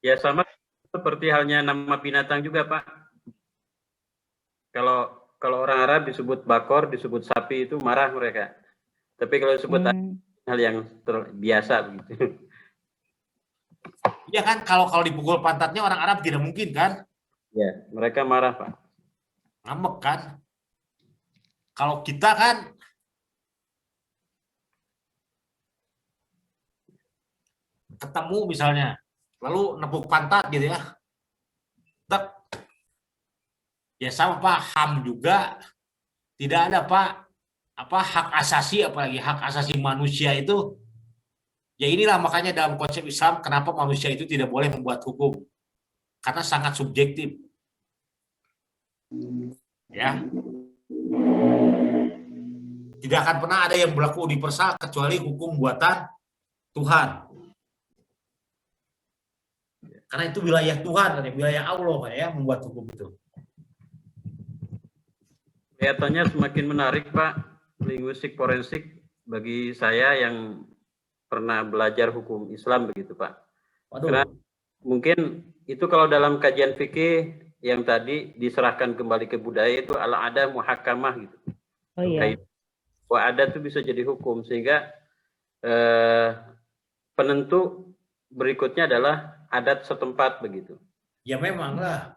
E: Ya sama seperti halnya nama binatang juga, Pak. Kalau orang Arab disebut bakor, disebut sapi itu marah mereka. Tapi kalau disebut hal yang biasa begitu.
A: Iya kan, kalau dipukul pantatnya orang Arab tidak mungkin kan?
E: Ya, mereka marah, Pak.
A: Ngambek kan? Kalau kita kan ketemu misalnya, lalu nepuk pantat gitu ya. Tek. Ya sama, Pak, HAM juga tidak ada, Pak. Hak asasi, apalagi hak asasi manusia itu. Ya inilah makanya dalam konsep Islam kenapa manusia itu tidak boleh membuat hukum. Karena sangat subjektif. Ya. Tidak akan pernah ada yang berlaku universal kecuali hukum buatan Tuhan. Karena itu wilayah Tuhan, wilayah Allah ya membuat hukum itu.
E: Kelihatannya semakin menarik, Pak, linguistik forensik bagi saya yang pernah belajar hukum Islam begitu, Pak. Karena
A: Waduh,
E: mungkin itu kalau dalam kajian fikih yang tadi diserahkan kembali ke budaya itu al-ada muhakamah gitu.
G: Oh iya.
E: Bahwa adat itu bisa jadi hukum sehingga penentu berikutnya adalah adat setempat begitu.
A: ya memang lah.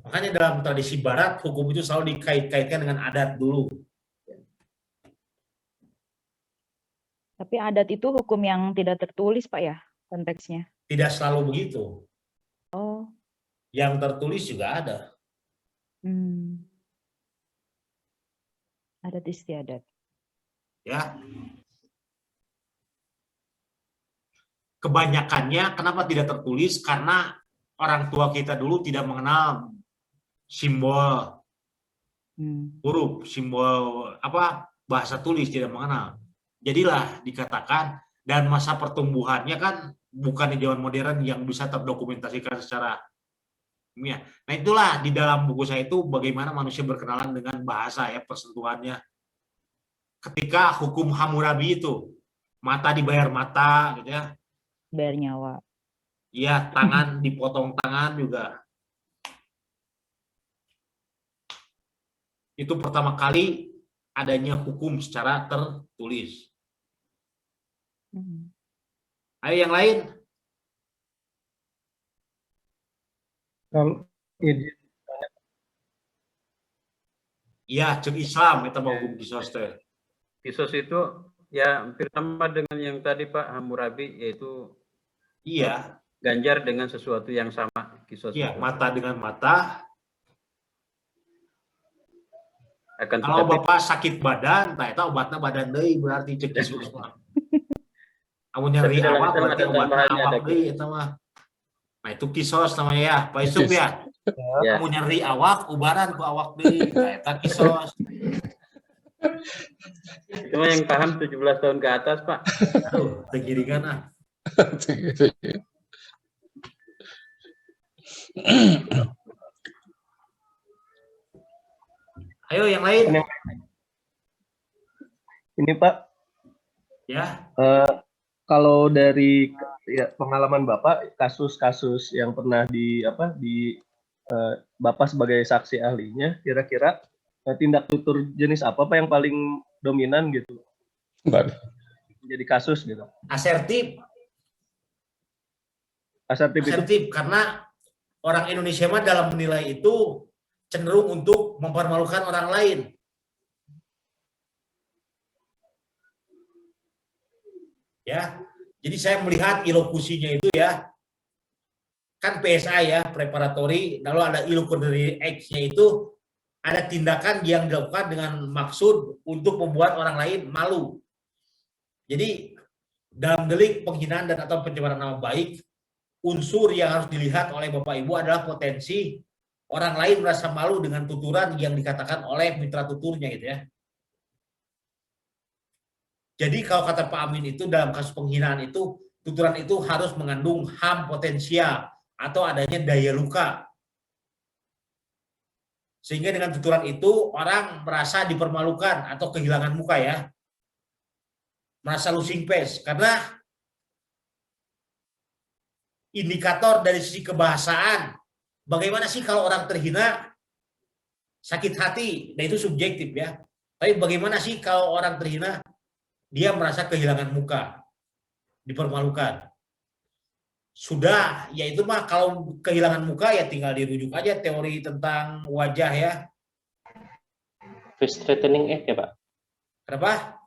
A: Makanya dalam tradisi Barat, hukum itu selalu dikait-kaitkan dengan adat dulu.
G: Tapi adat itu hukum yang tidak tertulis, Pak ya, konteksnya.
A: Tidak selalu begitu.
G: Oh.
A: Yang tertulis juga ada.
G: Adat istiadat.
A: Ya. Kebanyakannya kenapa tidak tertulis? Karena orang tua kita dulu tidak mengenal simbol huruf, simbol bahasa tulis, tidak mengenal. Jadilah dikatakan, dan masa pertumbuhannya kan bukan di zaman modern yang bisa terdokumentasikan secara ilmiah. Nah itulah di dalam buku saya itu bagaimana manusia berkenalan dengan bahasa ya, persentuhannya. Ketika hukum Hammurabi itu, mata dibayar mata gitu ya.
G: Bayar nyawa.
A: Iya, tangan dipotong tangan juga. Itu pertama kali adanya hukum secara tertulis. Ayo yang lain.
F: Kalau
A: Iya, cek Islam itu mau hukum kisos teh.
E: Kisos itu ya hampir sama dengan yang tadi Pak Hammurabi, yaitu
A: Iya,
E: ganjar dengan sesuatu yang sama. Kisos
A: iya,
E: itu.
A: mata dengan mata.
E: Akan
A: Kalau
E: tetapi
A: Bapak sakit badan, tah eta obatna badan deui berarti cek kisos mah. Amun nyeri
E: Tapi dalam
A: awak
E: Islam
A: berarti
E: ada
A: obatna
E: tambahannya,
A: awak
E: ada
A: deui eta mah. Nah itu kisos namanya ya, Pak Yusuf ya.
E: ya.
A: Amun nyeri awak, ubaran ku awak deui, tah eta kisos.
E: Itu mah yang paham 17 tahun ke atas, Pak.
A: Aduh, tegiringan ah. Ayo yang lain.
F: ini Pak,
A: Ya,
F: kalau dari pengalaman Bapak, kasus-kasus yang pernah Bapak sebagai saksi ahlinya, kira-kira tindak tutur jenis apa Pak yang paling dominan gitu? Jadi kasus gitu.
A: asertif.
F: Asertif itu
A: Asertif karena orang Indonesia mah dalam menilai itu cenderung untuk mempermalukan orang lain. Ya, jadi saya melihat ilokusinya itu ya, kan PSA ya, preparatory, lalu ada illusory acts-nya itu ada tindakan yang dilakukan dengan maksud untuk membuat orang lain malu. Jadi dalam delik penghinaan dan atau pencemaran nama baik, unsur yang harus dilihat oleh Bapak Ibu adalah potensi orang lain merasa malu dengan tuturan yang dikatakan oleh mitra tuturnya gitu ya. Jadi kalau kata Pak Amin itu dalam kasus penghinaan itu, tuturan itu harus mengandung HAM potensial atau adanya daya luka. Sehingga dengan tuturan itu orang merasa dipermalukan atau kehilangan muka ya. Merasa losing face. Karena indikator dari sisi kebahasaan, bagaimana sih kalau orang terhina sakit hati, dan itu subjektif ya. Tapi bagaimana sih kalau orang terhina dia merasa kehilangan muka, dipermalukan. Sudah, ya itu mah kalau kehilangan muka ya tinggal dirujuk aja teori tentang wajah ya.
D: Face threatening act ya Pak?
A: Kenapa?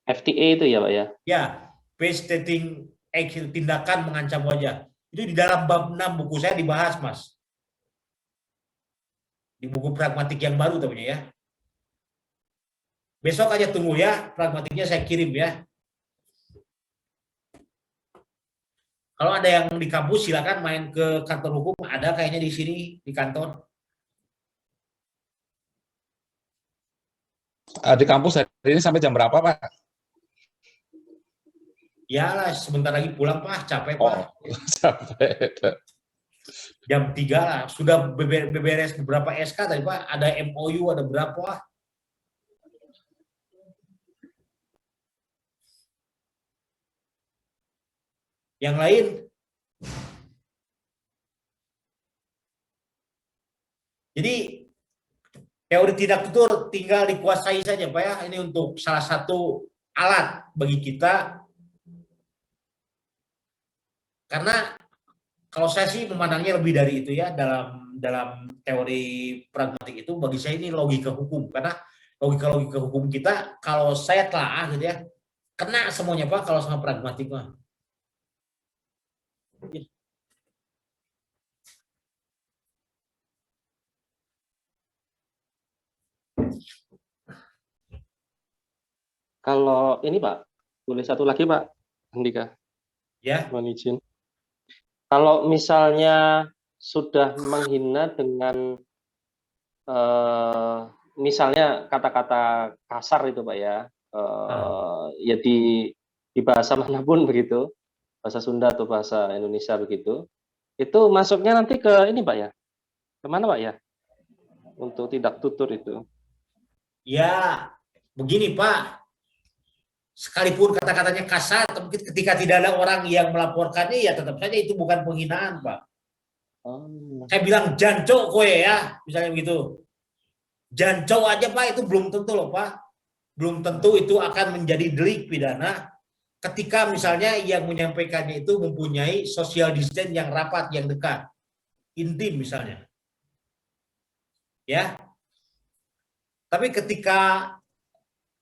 D: FTA itu ya Pak ya?
A: Ya, face threatening act, tindakan mengancam wajah. Itu di dalam bab 6 buku saya dibahas, Mas. Di buku pragmatik yang baru namanya ya. Besok aja tunggu ya, pragmatiknya saya kirim ya. Kalau ada yang di kampus silakan main ke kantor hukum, ada kayaknya di sini di kantor.
B: Di kampus hari ini sampai jam berapa, Pak?
A: Ya lah, sebentar lagi pulang Pak, capek Pak.
B: Oh, sampai.
A: Jam 3 lah, sudah beberes beberapa SK tadi Pak, ada MOU ada berapa. Yang lain? Jadi teori tidak tutur tinggal dikuasai saja Pak ya. Ini untuk salah satu alat bagi kita. Karena kalau saya sih memandangnya lebih dari itu ya, dalam teori pragmatik itu bagi saya ini logika hukum. Karena logika hukum kita kalau saya telaah gitu ya, kena semuanya Pak kalau sama pragmatik mah.
D: Kalau ini Pak, boleh satu lagi Pak Andika?
A: Ya.
D: Mohon izin. Kalau misalnya sudah menghina dengan misalnya kata-kata kasar itu Pak ya, ya di bahasa manapun begitu, bahasa Sunda atau bahasa Indonesia begitu, itu masuknya nanti ke ini Pak ya, kemana Pak ya, untuk tidak tutur itu?
A: Ya, begini Pak, sekalipun kata-katanya kasar, tapi ketika tidak ada orang yang melaporkannya, ya tetap saja itu bukan penghinaan Pak. Saya bilang jancok kowe ya, misalnya begitu. Jancok aja Pak, itu belum tentu loh Pak. Belum tentu itu akan menjadi delik pidana ketika misalnya yang menyampaikannya itu mempunyai social distance yang rapat, yang dekat, intim misalnya. Ya. Tapi ketika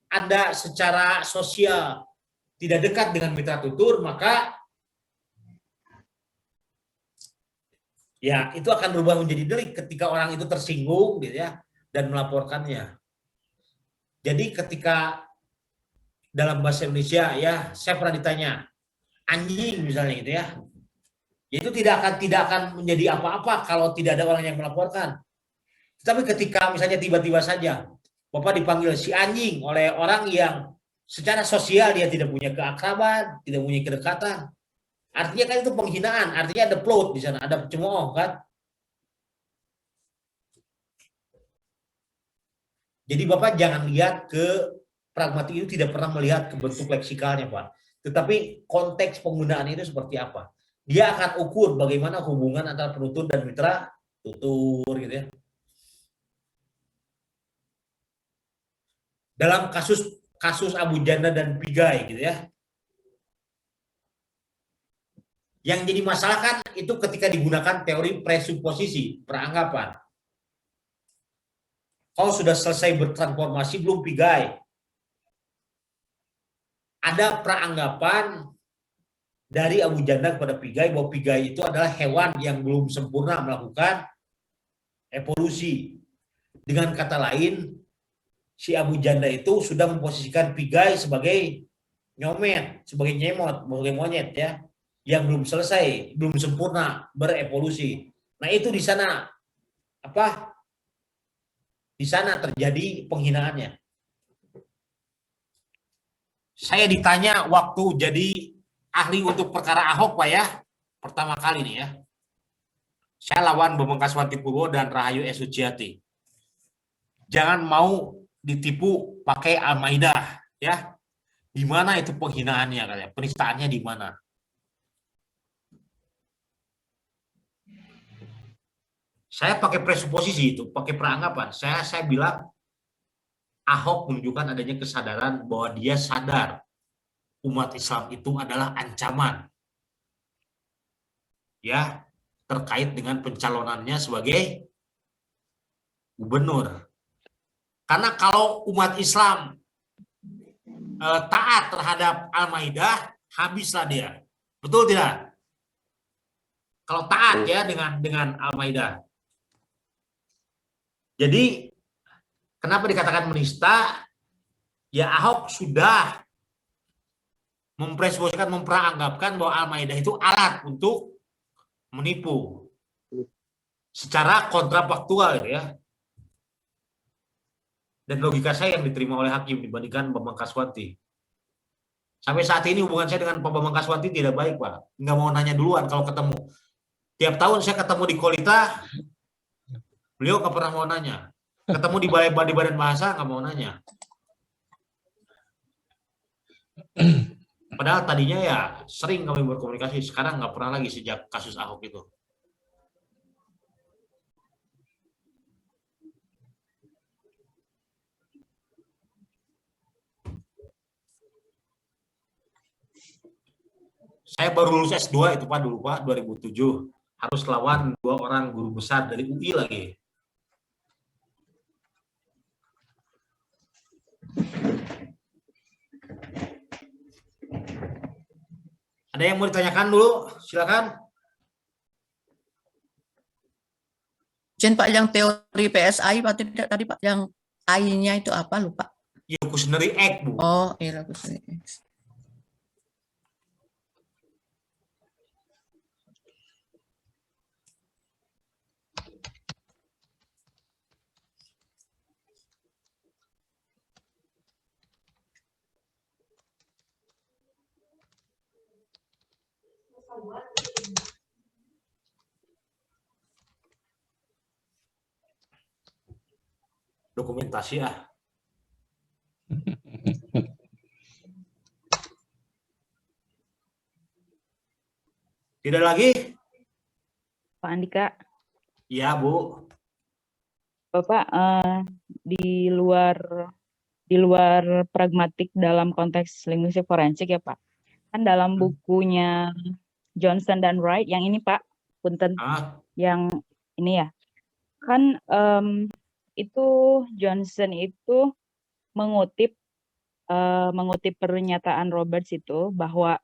A: Anda secara sosial tidak dekat dengan mitra tutur, maka ya itu akan berubah menjadi delik ketika orang itu tersinggung gitu ya dan melaporkannya. Jadi ketika dalam bahasa Indonesia ya, saya pernah ditanya anjing misalnya gitu ya. Itu tidak akan menjadi apa-apa kalau tidak ada orang yang melaporkan. Tapi ketika misalnya tiba-tiba saja Bapak dipanggil si anjing oleh orang yang secara sosial dia tidak punya keakraban, tidak punya kedekatan. Artinya kan itu penghinaan, artinya ada plot di sana, ada cemooh kan. Jadi Bapak jangan lihat ke pragmatik itu tidak pernah melihat ke bentuk leksikalnya Pak. Tetapi konteks penggunaan itu seperti apa. Dia akan ukur bagaimana hubungan antara penutur dan mitra tutur gitu ya. Dalam kasus Abu Janda dan Pigai gitu ya. Yang jadi masalah kan itu ketika digunakan teori presuposisi, peranggapan. Kalau sudah selesai bertransformasi belum Pigai. Ada peranggapan dari Abu Janda kepada Pigai bahwa Pigai itu adalah hewan yang belum sempurna melakukan evolusi. Dengan kata lain, si Abu Janda itu sudah memposisikan Pigai sebagai nyomet, sebagai nyemot, sebagai monyet ya, yang belum selesai, belum sempurna berevolusi. Nah itu di sana apa? Di sana terjadi penghinaannya. Saya ditanya waktu jadi ahli untuk perkara Ahok Pak ya, pertama kali nih ya. Saya lawan Bambang Kaswantipurwo dan Rahayu S. Suciati. Jangan mau ditipu pakai Al-Maidah ya. Di mana itu penghinaannya katanya, penistaannya di mana? Saya pakai presuposisi itu, pakai peranggapan. Saya bilang Ahok menunjukkan adanya kesadaran bahwa dia sadar umat Islam itu adalah ancaman. Ya, terkait dengan pencalonannya sebagai gubernur. Karena kalau umat Islam taat terhadap Al-Maidah, habislah dia. Betul tidak? Kalau taat ya dengan Al-Maidah. Jadi kenapa dikatakan menista? Ya Ahok sudah mempresposisikan, memperanggapkan bahwa Al-Maidah itu alat untuk menipu secara kontrafaktual gitu ya. Dan logika saya yang diterima oleh hakim dibandingkan Bambang Kaswanti. Sampai saat ini hubungan saya dengan Pak Bambang Kaswanti tidak baik Pak. Nggak mau nanya duluan kalau ketemu. Tiap tahun saya ketemu di Kolita, beliau nggak pernah mau nanya. Ketemu di Badan Bahasa nggak mau nanya. Padahal tadinya ya sering kami berkomunikasi, sekarang nggak pernah lagi sejak kasus Ahok itu. Saya baru lulus S2 itu Pak dulu Pak, 2007. Harus lawan 2 orang guru besar dari UI lagi. Ada yang mau ditanyakan dulu? Silakan.
C: Jen Pak, yang teori PSI Pak tidak tadi Pak, yang I-nya itu apa lupa?
A: Evolutionary Act, Bu.
C: Oh, evolutionary.
A: Dokumentasi ah. Tidak lagi?
G: Pak Andika,
A: Iya, Bu.
G: Bapak di luar pragmatik dalam konteks linguistik forensik ya Pak. Kan dalam bukunya Johnson dan Wright yang ini Pak, punten, yang ini ya. Kan itu Johnson itu mengutip pernyataan Roberts itu bahwa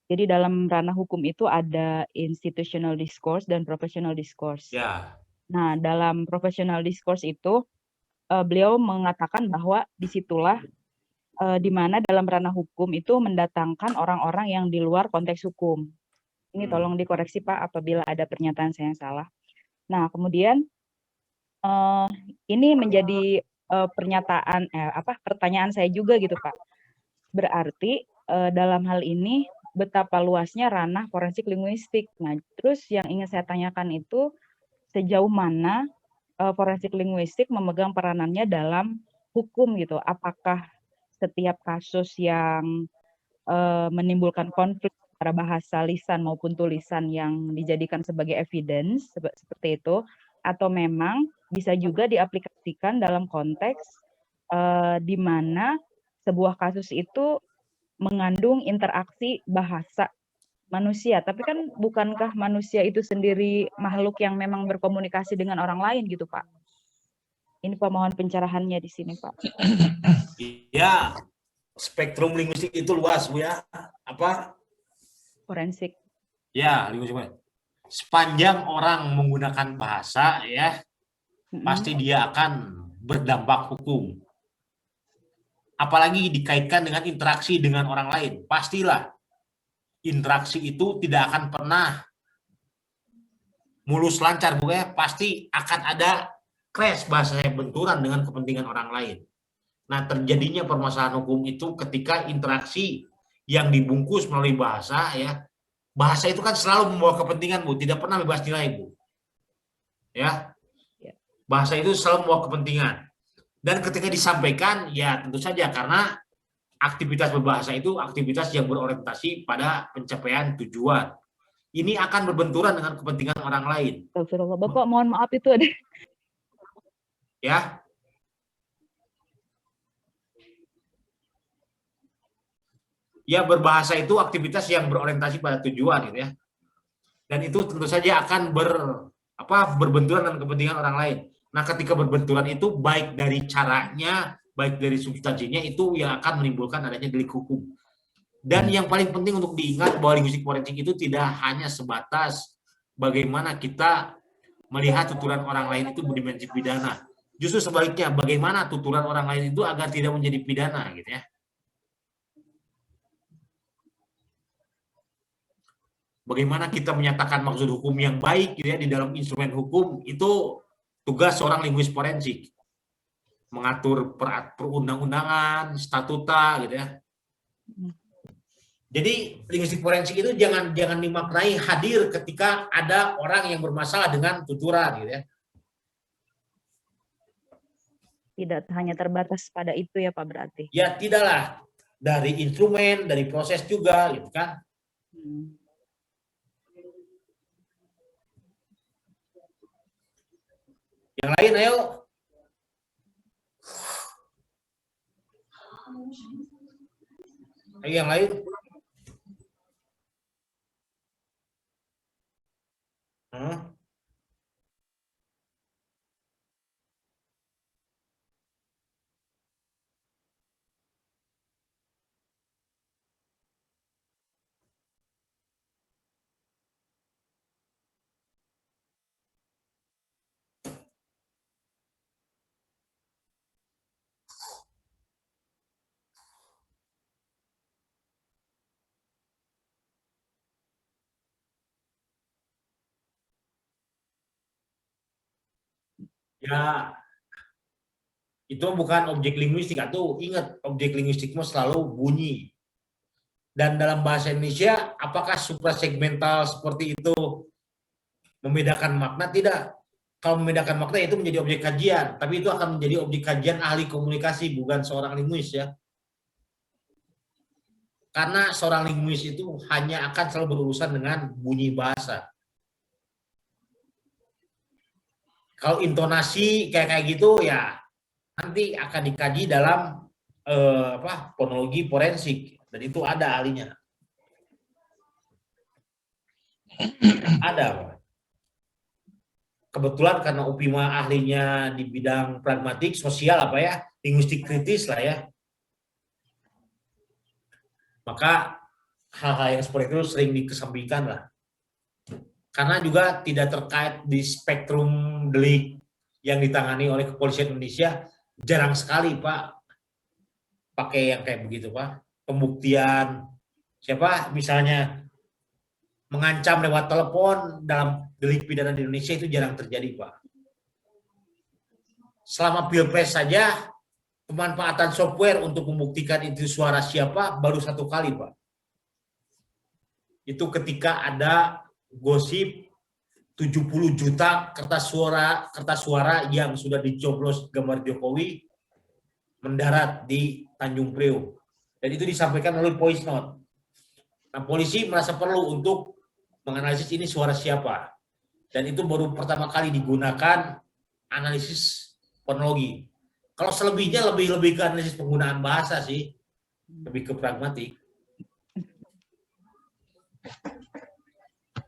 G: jadi dalam ranah hukum itu ada institutional discourse dan professional discourse.
A: Ya.
G: Nah, dalam professional discourse itu beliau mengatakan bahwa disitulah di mana dalam ranah hukum itu mendatangkan orang-orang yang di luar konteks hukum. Ini tolong dikoreksi Pak apabila ada pernyataan saya yang salah. Nah, kemudian ini menjadi pertanyaan saya juga gitu Pak. Berarti dalam hal ini betapa luasnya ranah forensik linguistik. Nah, terus yang ingin saya tanyakan itu sejauh mana forensik linguistik memegang peranannya dalam hukum gitu. Apakah setiap kasus yang menimbulkan konflik antara bahasa lisan maupun tulisan yang dijadikan sebagai evidence seperti itu, atau memang bisa juga diaplikasikan dalam konteks di mana sebuah kasus itu mengandung interaksi bahasa manusia, tapi kan bukankah manusia itu sendiri makhluk yang memang berkomunikasi dengan orang lain gitu Pak? Ini pemohon pencerahannya di sini Pak.
A: Ya, spektrum linguistik itu luas Bu ya. Apa?
G: Forensik.
A: Ya, linguistik. Sepanjang orang menggunakan bahasa ya, pasti dia akan berdampak hukum. Apalagi dikaitkan dengan interaksi dengan orang lain, pastilah interaksi itu tidak akan pernah mulus lancar Bu ya, pasti akan ada crash bahasanya, benturan dengan kepentingan orang lain. Nah, terjadinya permasalahan hukum itu ketika interaksi yang dibungkus melalui bahasa ya. Bahasa itu kan selalu membawa kepentingan Bu, tidak pernah bebas nilai Bu. Ya. Bahasa itu selalu membawa kepentingan. Dan ketika disampaikan, ya tentu saja karena aktivitas berbahasa itu aktivitas yang berorientasi pada pencapaian tujuan. Ini akan berbenturan dengan kepentingan orang lain.
G: Bapak mohon maaf itu ada.
A: Ya. Ya, berbahasa itu aktivitas yang berorientasi pada tujuan gitu ya. Dan itu tentu saja akan berbenturan dengan kepentingan orang lain. Nah, ketika berbenturan itu baik dari caranya, baik dari substansinya itu yang akan menimbulkan adanya delik hukum. Dan yang paling penting untuk diingat bahwa linguistik forensik itu tidak hanya sebatas bagaimana kita melihat tuturan orang lain itu berdimensi pidana. Justru sebaliknya, bagaimana tuturan orang lain itu agar tidak menjadi pidana gitu ya. Bagaimana kita menyatakan maksud hukum yang baik gitu ya di dalam instrumen hukum, itu tugas seorang linguis forensik. Mengatur perundang-undangan, statuta gitu ya. Jadi linguistik forensik itu jangan dimaknai hadir ketika ada orang yang bermasalah dengan tuturan gitu ya.
G: Tidak hanya terbatas pada itu ya Pak berarti.
A: Ya tidaklah. dari instrumen, dari proses juga, gitu kan. Yang lain, ayo. Ayo yang lain. Ya, itu bukan objek linguistik, atau ingat objek linguistik selalu bunyi. Dan dalam bahasa Indonesia, apakah suprasegmental seperti itu membedakan makna? Tidak. Kalau membedakan makna itu menjadi objek kajian, tapi itu akan menjadi objek kajian ahli komunikasi, bukan seorang linguis ya. Karena seorang linguis itu hanya akan selalu berurusan dengan bunyi bahasa. Kalau intonasi kayak gitu ya nanti akan dikaji dalam fonologi forensik, dan itu ada ahlinya. Ada. Kebetulan karena Upima ahlinya di bidang pragmatik, sosial linguistik kritis lah ya. Maka hal-hal yang seperti itu sering dikesampingkan lah. Karena juga tidak terkait di spektrum delik yang ditangani oleh kepolisian Indonesia, jarang sekali Pak pakai yang kayak begitu Pak. Pembuktian misalnya mengancam lewat telepon dalam delik pidana di Indonesia itu jarang terjadi Pak. Selama Pilpres saja pemanfaatan software untuk membuktikan itu suara siapa baru 1 kali Pak. Itu ketika ada gosip 70 juta kertas suara yang sudah dicoblos gambar Jokowi mendarat di Tanjung Priok. Dan itu disampaikan oleh voice note. Nah, polisi merasa perlu untuk menganalisis ini suara siapa. Dan itu baru pertama kali digunakan analisis fonologi. Kalau selebihnya lebih ke analisis penggunaan bahasa sih. Lebih ke pragmatik.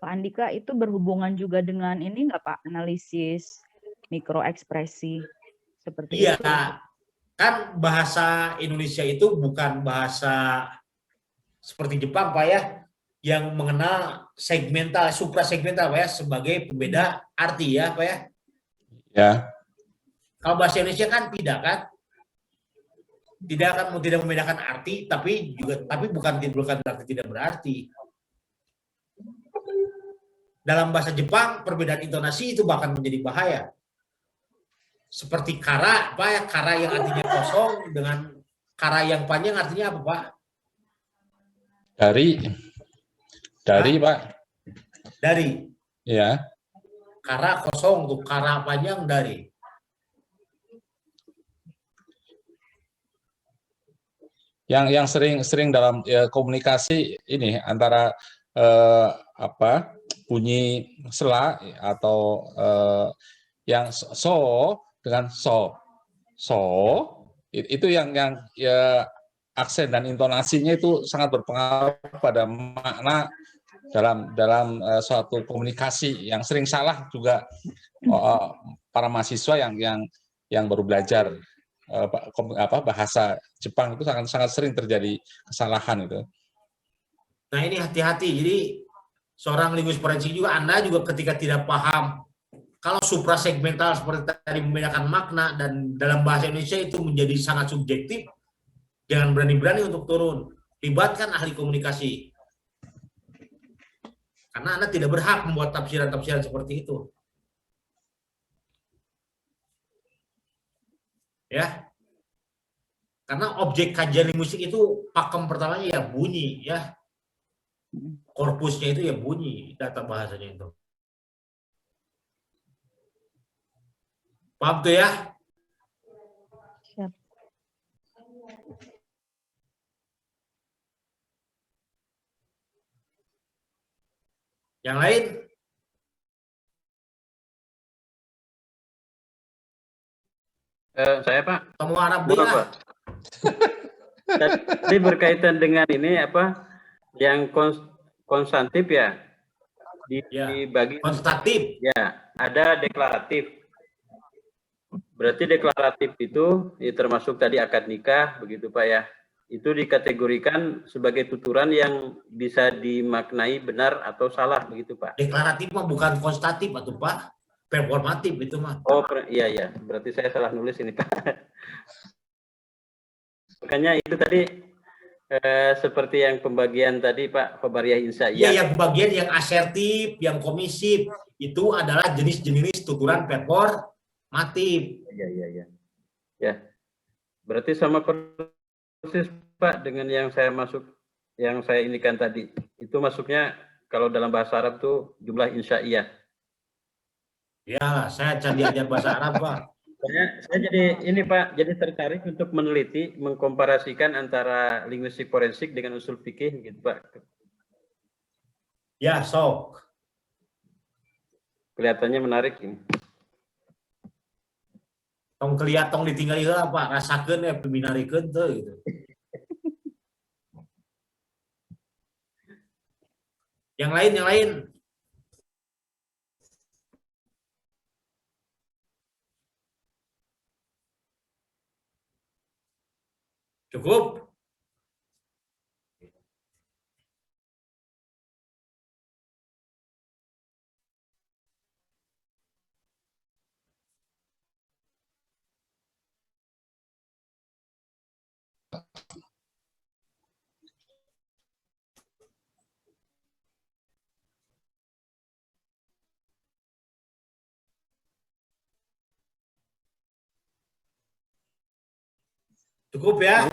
G: Pak Andika, itu berhubungan juga dengan ini nggak Pak, analisis mikroekspresi seperti
A: itu?
G: Iya,
A: kan bahasa Indonesia itu bukan bahasa seperti Jepang Pak ya, yang mengenal segmental, suprasegmental Pak ya, sebagai pembeda arti ya Pak ya.
B: Ya.
A: Kalau bahasa Indonesia kan tidak kan? Tidak membedakan arti, tapi bukan berarti tidak berarti. Dalam bahasa Jepang, perbedaan intonasi itu bahkan menjadi bahaya. Seperti kara, Pak ya, kara yang artinya kosong dengan kara yang panjang artinya apa, Pak?
B: Dari Pak.
A: Dari.
B: Ya.
A: Kara kosong tuh, kara panjang dari.
B: Yang sering dalam komunikasi ini antara bunyi sela atau yang so dengan so itu yang ya, aksen dan intonasinya itu sangat berpengaruh pada makna dalam suatu komunikasi. Yang sering salah juga para mahasiswa yang baru belajar bahasa Jepang itu sangat sering terjadi kesalahan itu.
A: Nah ini hati-hati. Jadi seorang linguis forensik juga, Anda juga ketika tidak paham kalau suprasegmental seperti tadi membedakan makna dan dalam bahasa Indonesia itu menjadi sangat subjektif, jangan berani-berani untuk turun. Libatkan ahli komunikasi. Karena Anda tidak berhak membuat tafsiran-tafsiran seperti itu. Ya. Karena objek kajian linguistik itu pakem pertamanya ya bunyi ya. Korpusnya itu ya bunyi, data bahasanya itu. Paham tuh ya? Yang lain?
E: Saya Pak.
A: Kamu Arab
E: Bukan,
A: dia.
E: Pak. Tadi berkaitan dengan ini apa yang konstantif ya dibagi
A: Konstatif.
E: ya, ada deklaratif. Berarti deklaratif itu ya, termasuk tadi akad nikah begitu Pak ya. Itu dikategorikan sebagai tuturan yang bisa dimaknai benar atau salah begitu Pak.
A: Deklaratif mah bukan konstatif atau Pak. Performatif itu mah.
E: Oh iya ya, berarti saya salah nulis ini Pak. Makanya itu tadi seperti yang pembagian tadi Pak Khobariyah Insya
A: Iya, yang bagian yang asertif, yang komisif itu adalah jenis-jenis tuturan performatif.
E: Iya. Ya. Berarti sama persis Pak dengan yang saya indikan tadi. Itu masuknya kalau dalam bahasa Arab tuh jumlah insya'iyah.
A: Ya, saya diajar bahasa Arab, Pak.
E: Saya jadi ini Pak, jadi tertarik untuk meneliti, mengkomparasikan antara linguistik forensik dengan usul fikih gitu Pak.
A: Ya, sok.
E: Kelihatannya menarik ini.
A: Tong kelihatan ditinggali heula Pak, rasakeun ya piminarikeun teh gitu. Yang lain. Cukup? Cukup ya?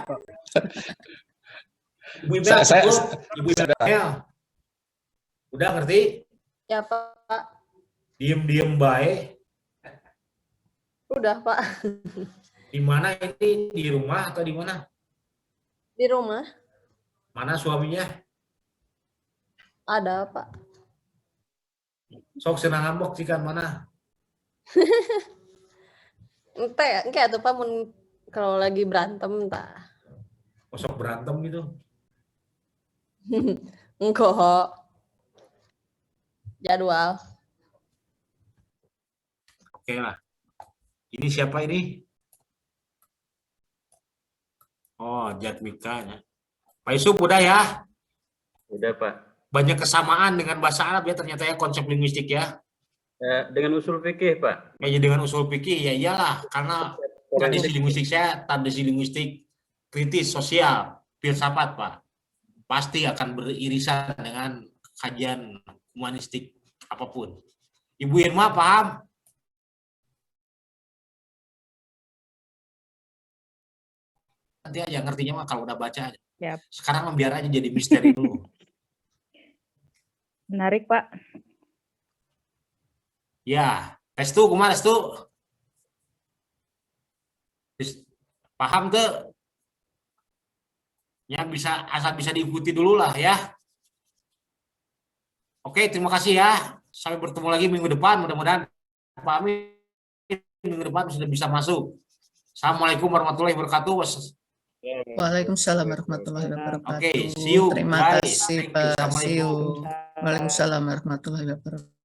A: Ibu Ibel cukup? Ibu Ibel udah ngerti?
H: Ya Pak.
A: Diem baik.
H: Udah Pak.
A: Di mana ini? Di rumah atau di mana?
H: Di rumah.
A: Mana suaminya?
H: Ada Pak.
A: Sok senang ngambok cikan mana?
H: Ente tuh Pak mun kalau lagi berantem entah.
A: Sok berantem gitu.
H: Enggak. Jadwal.
A: Oke lah. Ini siapa ini? Oh, Jatmika ya. Pak Yusuf udah ya?
E: Udah Pak.
A: Banyak kesamaan dengan bahasa Arab ya ternyata ya konsep linguistik ya.
E: Dengan usul fikih Pak.
A: Kayaknya dengan usul fikih ya iyalah karena tradisi linguistik saya tradisi linguistik kritis sosial filsafat Pak. Pasti akan beririsan dengan kajian humanistik apapun. Ibu Irma paham? Nanti aja ngertinya mah kalau udah baca aja.
G: Yap.
A: Sekarang biar aja jadi misteri dulu.
G: Menarik, Pak.
A: Ya, Restu, kumaha Restu? Paham tuh? Ya bisa asal bisa diikuti dulu lah ya. Oke, terima kasih ya. Sampai bertemu lagi minggu depan. Mudah-mudahan Pak Amin minggu depan sudah bisa masuk. Assalamualaikum warahmatullahi wabarakatuh.
C: Waalaikumsalam warahmatullahi wabarakatuh.
A: Oke, see you.
C: Terima
A: Bye.
C: kasih
A: Thank you.
C: Pak. See you.
A: Assalamualaikum.
C: Waalaikumsalam warahmatullahi wabarakatuh.